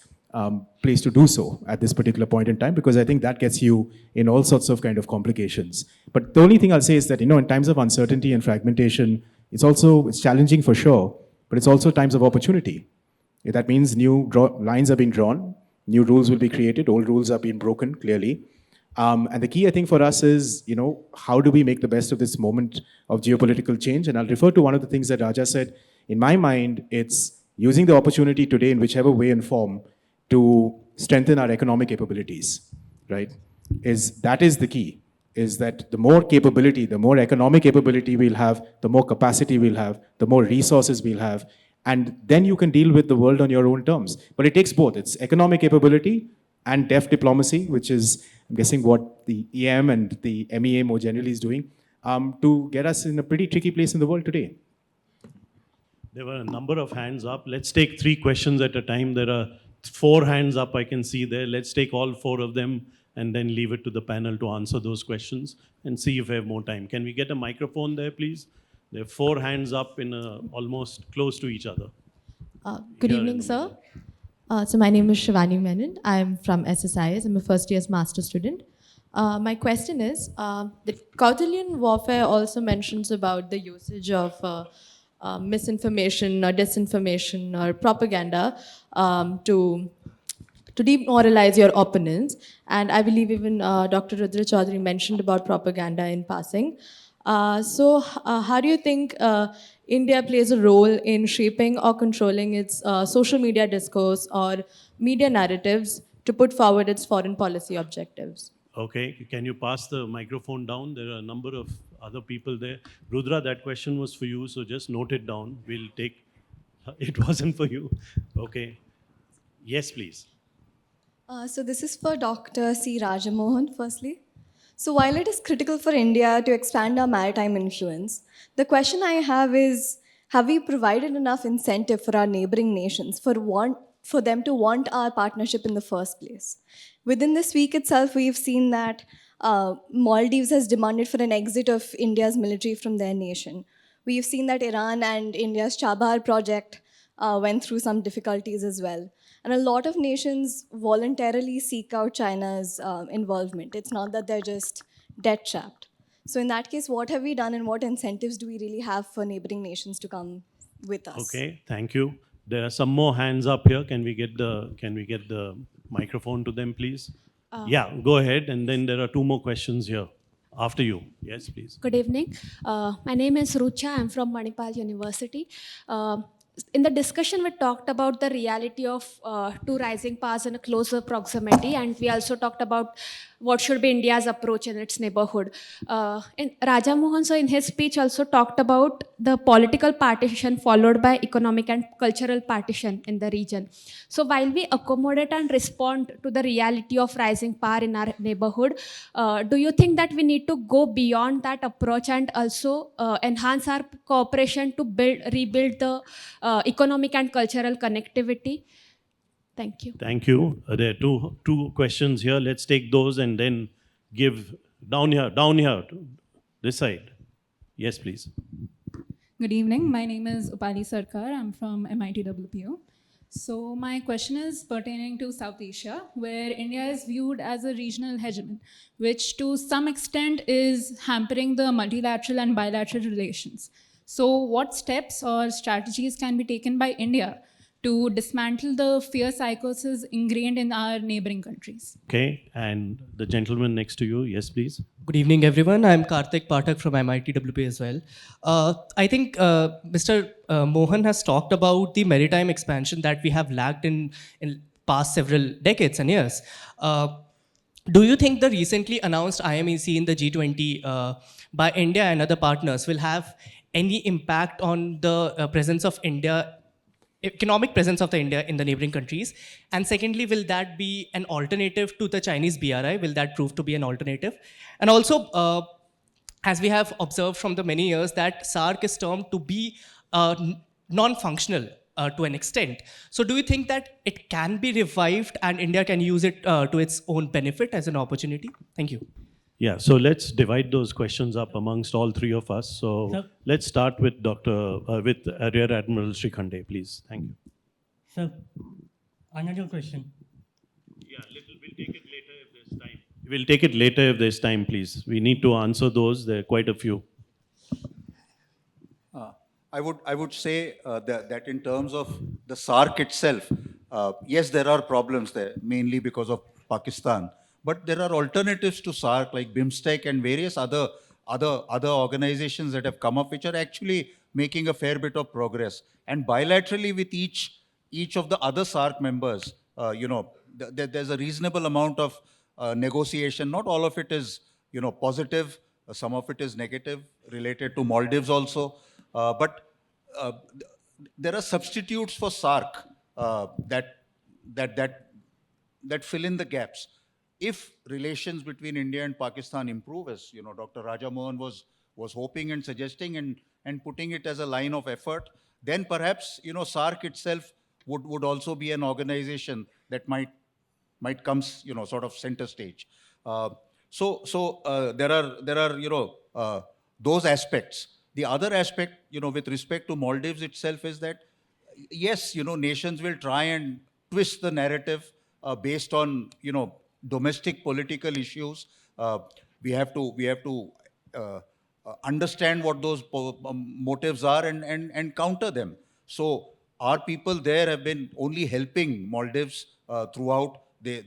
place to do so at this particular point in time, because I think that gets you in all sorts of complications. But the only thing I'll say is that, in times of uncertainty and fragmentation, it's challenging for sure, but it's also times of opportunity. That means new lines are being drawn, new rules will be created, old rules are being broken, clearly. And the key, I think, for us is, how do we make the best of this moment of geopolitical change? And I'll refer to one of the things that Raja said. In my mind, it's using the opportunity today in whichever way and form to strengthen our economic capabilities, right? That is the key, is that the more capability, the more economic capability we'll have, the more capacity we'll have, the more resources we'll have, and then you can deal with the world on your own terms. But it takes both. It's economic capability and deft diplomacy, which is I'm guessing what the EM and the MEA more generally is doing, to get us in a pretty tricky place in the world today. There were a number of hands up. Let's take 3 questions at a time. There are 4 hands up I can see there. Let's take all 4 of them and then leave it to the panel to answer those questions and see if we have more time. Can we get a microphone there, please? There are 4 hands up in almost close to each other. Good Here in evening, the sir. middle. So my name is Shivani Menon. I'm from SSIS. I'm a first year's master student. My question is, the Kautilian warfare also mentions about the usage of misinformation or disinformation or propaganda to demoralize your opponents. And I believe even Dr. Rudra Chaudhuri mentioned about propaganda in passing. How do you think India plays a role in shaping or controlling its social media discourse or media narratives to put forward its foreign policy objectives? Okay, can you pass the microphone down? There are a number of other people there. Rudra, that question was for you, so just note it down. We'll take, it wasn't for you. Okay. Yes, please. So this is for Dr. C. Rajamohan, firstly. So while it is critical for India to expand our maritime influence, the question I have is, have we provided enough incentive for our neighboring nations for them to want our partnership in the first place? Within this week itself, we've seen that Maldives has demanded for an exit of India's military from their nation. We've seen that Iran and India's Chabahar project went through some difficulties as well. And a lot of nations voluntarily seek out China's involvement. It's not that they're just debt trapped. So in that case, what have we done and what incentives do we really have for neighboring nations to come with us? Okay, thank you. There are some more hands up here. Can we get the microphone to them, please? Yeah, go ahead. And then there are 2 more questions here. After you. Yes, please. Good evening. My name is Rudra. I'm from Manipal University. In the discussion, we talked about the reality of 2 rising powers in a closer proximity, and we also talked about what should be India's approach in its neighborhood. And Raja Mohan, sir, in his speech also talked about the political partition followed by economic and cultural partition in the region. So while we accommodate and respond to the reality of rising power in our neighborhood, do you think that we need to go beyond that approach and also enhance our cooperation to rebuild the economic and cultural connectivity? Thank you. Thank you. There are two questions here. Let's take those and then give down here, this side. Yes, please. Good evening. My name is Upali Sarkar. I'm from MIT WPO. So my question is pertaining to South Asia, where India is viewed as a regional hegemon, which to some extent is hampering the multilateral and bilateral relations. So what steps or strategies can be taken by India to dismantle the fear psychosis ingrained in our neighboring countries? Okay, and the gentleman next to you, yes, please. Good evening, everyone. I'm Karthik Pathak from MIT WP as well. I think Mr. Mohan has talked about the maritime expansion that we have lacked in past several decades and years. Do you think the recently announced IMEC in the G20 by India and other partners will have any impact on the presence of India, economic presence of the India in the neighboring countries? And secondly, will that be an alternative to the Chinese BRI? Will that prove to be an alternative? And also, as we have observed from the many years, that SAARC is termed to be non-functional to an extent. So do you think that it can be revived and India can use it to its own benefit as an opportunity? Thank you. Yeah, so let's divide those questions up amongst all 3 of us. So Sir. let's start with with Rear Admiral Shrikhande, please. Thank you. Sir, another question. Yeah, we'll take it later if there's time. We'll take it later if there's time, please. We need to answer those. There are quite a few. I would say that in terms of the SAARC itself, yes, there are problems there, mainly because of Pakistan. But there are alternatives to SAARC like BIMSTEC and various other organizations that have come up, which are actually making a fair bit of progress. And bilaterally with each of the other SAARC members, there's a reasonable amount of negotiation. Not all of it is, positive. Some of it is negative, related to Maldives also. But there are substitutes for SAARC that fill in the gaps. if relations between India and Pakistan improve, as Dr. Raja Mohan was hoping and suggesting and putting it as a line of effort, then perhaps SARC itself would also be an organization that might come sort of center stage. There are those aspects. The other aspect with respect to Maldives itself is that yes, nations will try and twist the narrative based on, domestic political issues. We have to understand what those motives are and counter them. So our people there have been only helping Maldives throughout. They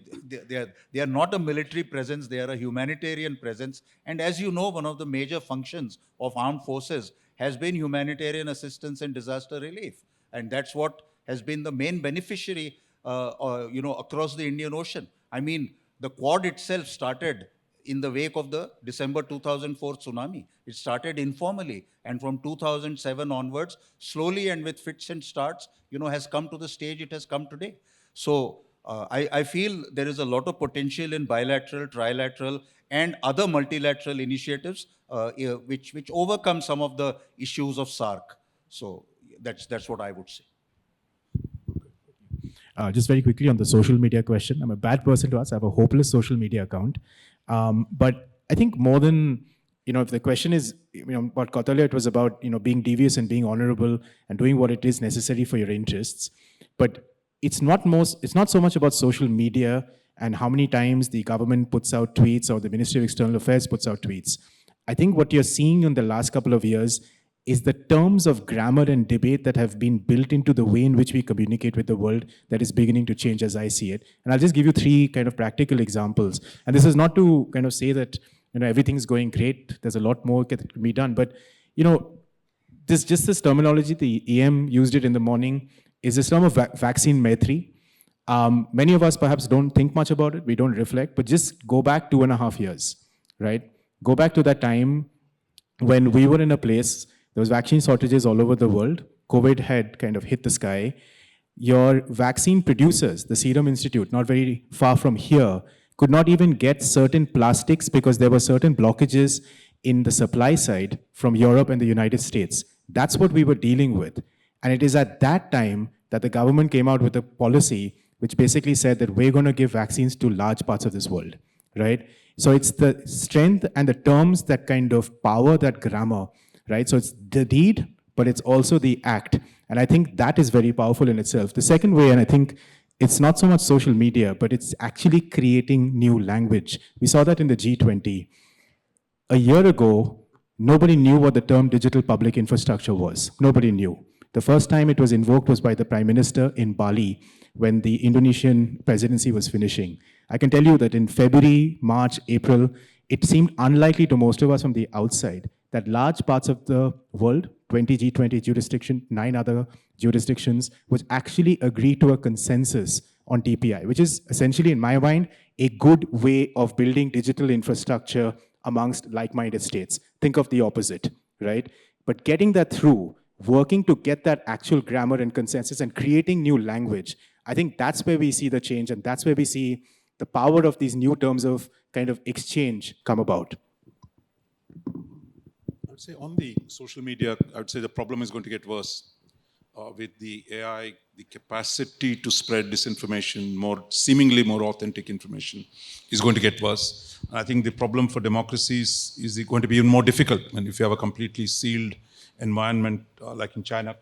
are not a military presence, they are a humanitarian presence. And as you know, one of the major functions of armed forces has been humanitarian assistance and disaster relief. And that's what has been the main beneficiary, across the Indian Ocean. I mean, the Quad itself started in the wake of the December 2004 tsunami. It started informally, and from 2007 onwards, slowly and with fits and starts, has come to the stage it has come today. So I feel there is a lot of potential in bilateral, trilateral, and other multilateral initiatives which overcome some of the issues of SARC. So that's what I would say. Just very quickly on the social media question. I'm a bad person to ask. I have a hopeless social media account. But I think more than, if the question is, about Kautalya, it was about, being devious and being honorable and doing what it is necessary for your interests. But it's not so much about social media and how many times the government puts out tweets or the Ministry of External Affairs puts out tweets. I think what you're seeing in the last couple of years is the terms of grammar and debate that have been built into the way in which we communicate with the world that is beginning to change as I see it. And I'll just give you 3 kind of practical examples. And this is not to kind of say that, everything's going great. There's a lot more that can be done. But, this terminology, the EM used it in the morning, is this term of vaccine Maitri. Many of us perhaps don't think much about it. We don't reflect, but just go back 2.5 years, right? Go back to that time when we were in a place, there was vaccine shortages all over the world. COVID had kind of hit the sky. Your vaccine producers, the Serum Institute, not very far from here, could not even get certain plastics because there were certain blockages in the supply side from Europe and the United States. That's what we were dealing with. And it is at that time that the government came out with a policy which basically said that we're going to give vaccines to large parts of this world, right? So it's the strength and the terms that kind of power that grammar, right? So it's the deed, but it's also the act. And I think that is very powerful in itself. The second way, and I think it's not so much social media, but it's actually creating new language. We saw that in the G20. A year ago, nobody knew what the term digital public infrastructure was. Nobody knew. The first time it was invoked was by the Prime Minister in Bali when the Indonesian presidency was finishing. I can tell you that in February, March, April, it seemed unlikely to most of us from the outside that large parts of the world, 20 G20 jurisdictions, 9 other jurisdictions, would actually agree to a consensus on DPI, which is essentially, in my mind, a good way of building digital infrastructure amongst like-minded states. Think of the opposite, right? But getting that through, working to get that actual grammar and consensus and creating new language, I think that's where we see the change, and that's where we see the power of these new terms of kind of exchange come about. I would say on the social media, I would say the problem is going to get worse with the AI, the capacity to spread disinformation, seemingly more authentic information is going to get worse. And I think the problem for democracies is going to be even more difficult. And if you have a completely sealed environment like in China,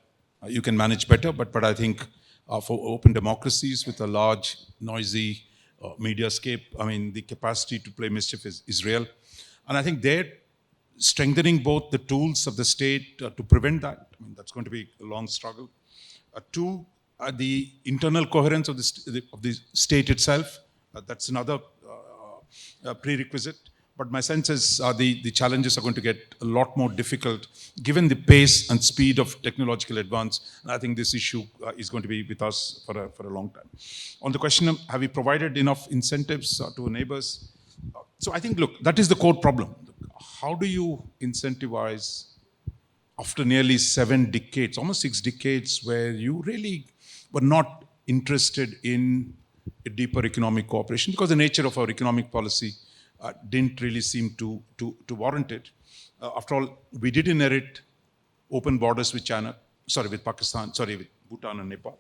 you can manage better. But I think for open democracies with a large, noisy mediascape, I mean, the capacity to play mischief is real. And I think they're strengthening both the tools of the state to prevent that. I mean, that's going to be a long struggle. Two, the internal coherence of the state itself. That's another prerequisite. But my sense is the challenges are going to get a lot more difficult given the pace and speed of technological advance. And I think this issue is going to be with us for a long time. On the question of have we provided enough incentives to neighbors? So I think, look, that is the core problem. How do you incentivize after nearly 7 decades, almost 6 decades, where you really were not interested in a deeper economic cooperation because the nature of our economic policy didn't really seem to warrant it. After all, we did inherit open borders with with Pakistan, with Bhutan and Nepal.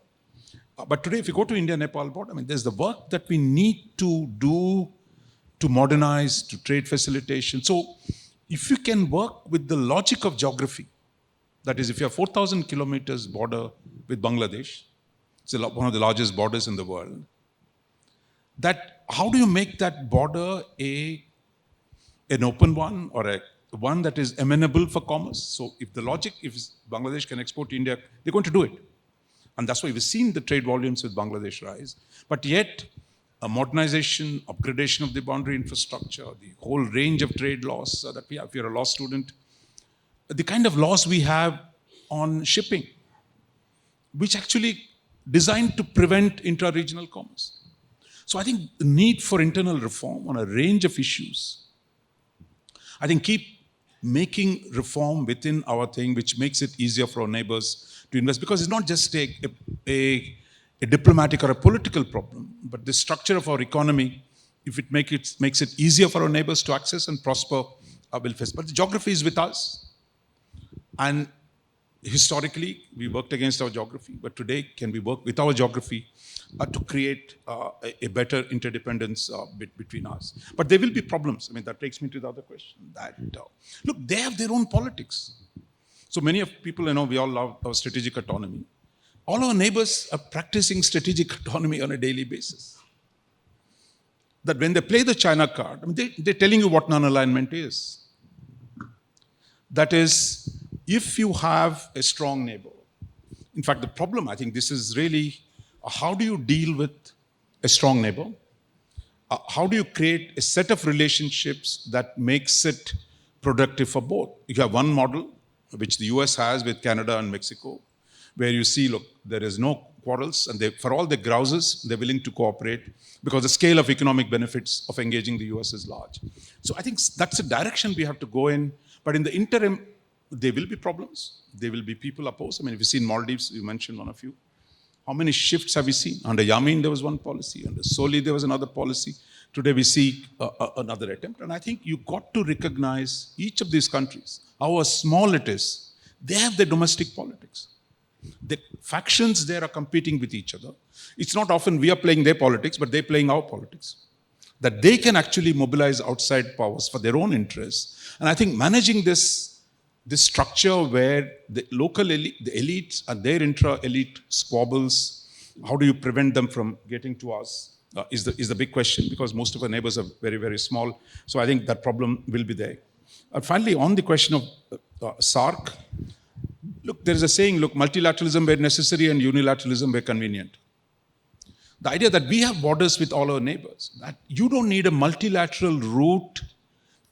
But today, if you go to India-Nepal border, I mean, there's the work that we need to do to modernize, to trade facilitation. So if you can work with the logic of geography, that is, if you have 4,000 kilometers border with Bangladesh, it's one of the largest borders in the world, that how do you make that border an open one or one that is amenable for commerce? So if Bangladesh can export to India, they're going to do it. And that's why we've seen the trade volumes with Bangladesh rise. But yet, a modernization, upgradation of the boundary infrastructure, the whole range of trade laws that we have. If you're a law student, the kind of laws we have on shipping, which actually designed to prevent intra-regional commerce. So I think the need for internal reform on a range of issues, I think keep making reform within our thing, which makes it easier for our neighbors to invest, because it's not just a diplomatic or a political problem, but the structure of our economy, if it makes it easier for our neighbors to access and prosper, will face. But the geography is with us. And historically, we worked against our geography, but today, can we work with our geography to create a better interdependence between us? But there will be problems. I mean, that takes me to the other question. Look, they have their own politics. So many of people, we all love our strategic autonomy. All our neighbors are practicing strategic autonomy on a daily basis. That when they play the China card, I mean, they're telling you what non-alignment is. That is, if you have a strong neighbor, in fact, the problem, I think this is really, how do you deal with a strong neighbor? How do you create a set of relationships that makes it productive for both? You have one model, which the US has with Canada and Mexico, where you see, look, there is no quarrels, and for all the grouses, they're willing to cooperate because the scale of economic benefits of engaging the US is large. So I think that's the direction we have to go in. But in the interim, there will be problems. There will be people opposed. I mean, if you see in Maldives, you mentioned one of you. How many shifts have we seen? Under Yamin, there was one policy. Under Soli, there was another policy. Today, we see another attempt. And I think you've got to recognize each of these countries, how small it is. They have their domestic politics. The factions there are competing with each other. It's not often we are playing their politics, but they're playing our politics. That they can actually mobilize outside powers for their own interests. And I think managing this structure where the local elite, the elites and their intra-elite squabbles, how do you prevent them from getting to us is the big question, because most of our neighbors are very, very small. So I think that problem will be there. And finally, on the question of SARC, look, there is a saying, look, multilateralism where necessary and unilateralism where convenient. The idea that we have borders with all our neighbors, that you don't need a multilateral route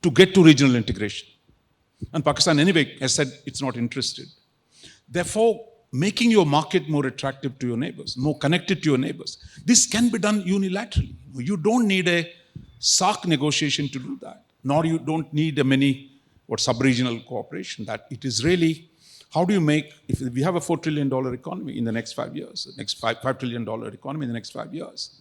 to get to regional integration. And Pakistan, anyway, has said it's not interested. Therefore, making your market more attractive to your neighbors, more connected to your neighbors, this can be done unilaterally. You don't need a SARC negotiation to do that, nor you don't need a sub-regional cooperation. That it is really, how do you make, if we have a $4 trillion economy in the next 5 years, the next $5 trillion economy in the next 5 years,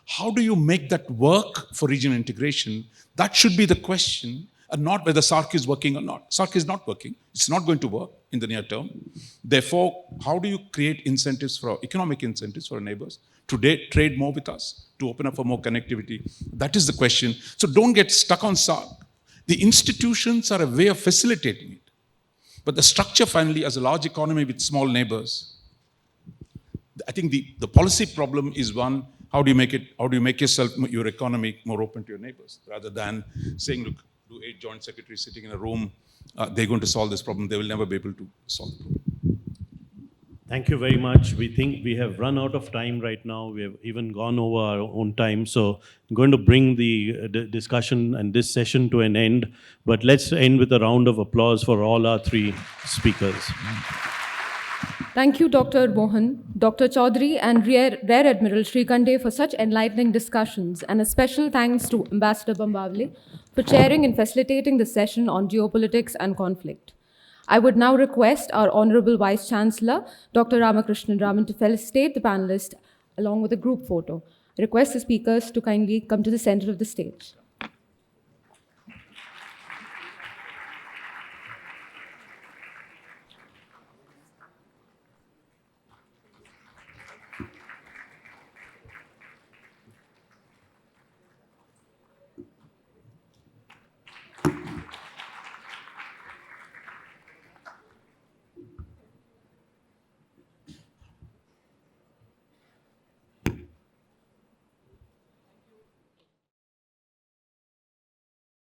how do you make that work for regional integration? That should be the question, and not whether SARC is working or not. SARC is not working. It's not going to work in the near term. Therefore, how do you create incentives economic incentives for our neighbors to trade more with us, to open up for more connectivity? That is the question. So don't get stuck on SARC. The institutions are a way of facilitating it. But the structure, finally, as a large economy with small neighbors, I think the policy problem is one, how do you make your economy more open to your neighbors, rather than saying, look, do 8 joint secretaries sitting in a room, they're going to solve this problem. They will never be able to solve the problem. Thank you very much. We think we have run out of time right now. We have even gone over our own time. So I'm going to bring the discussion and this session to an end. But let's end with a round of applause for all our 3 speakers. Thank you, Dr. Mohan, Dr. Chaudhuri, and Rear Admiral Shrikhande for such enlightening discussions, and a special thanks to Ambassador Bambawale for chairing and facilitating the session on geopolitics and conflict. I would now request our Honorable Vice Chancellor, Dr. Ramakrishnan Raman, to felicitate the panelists along with a group photo. Request the speakers to kindly come to the center of the stage.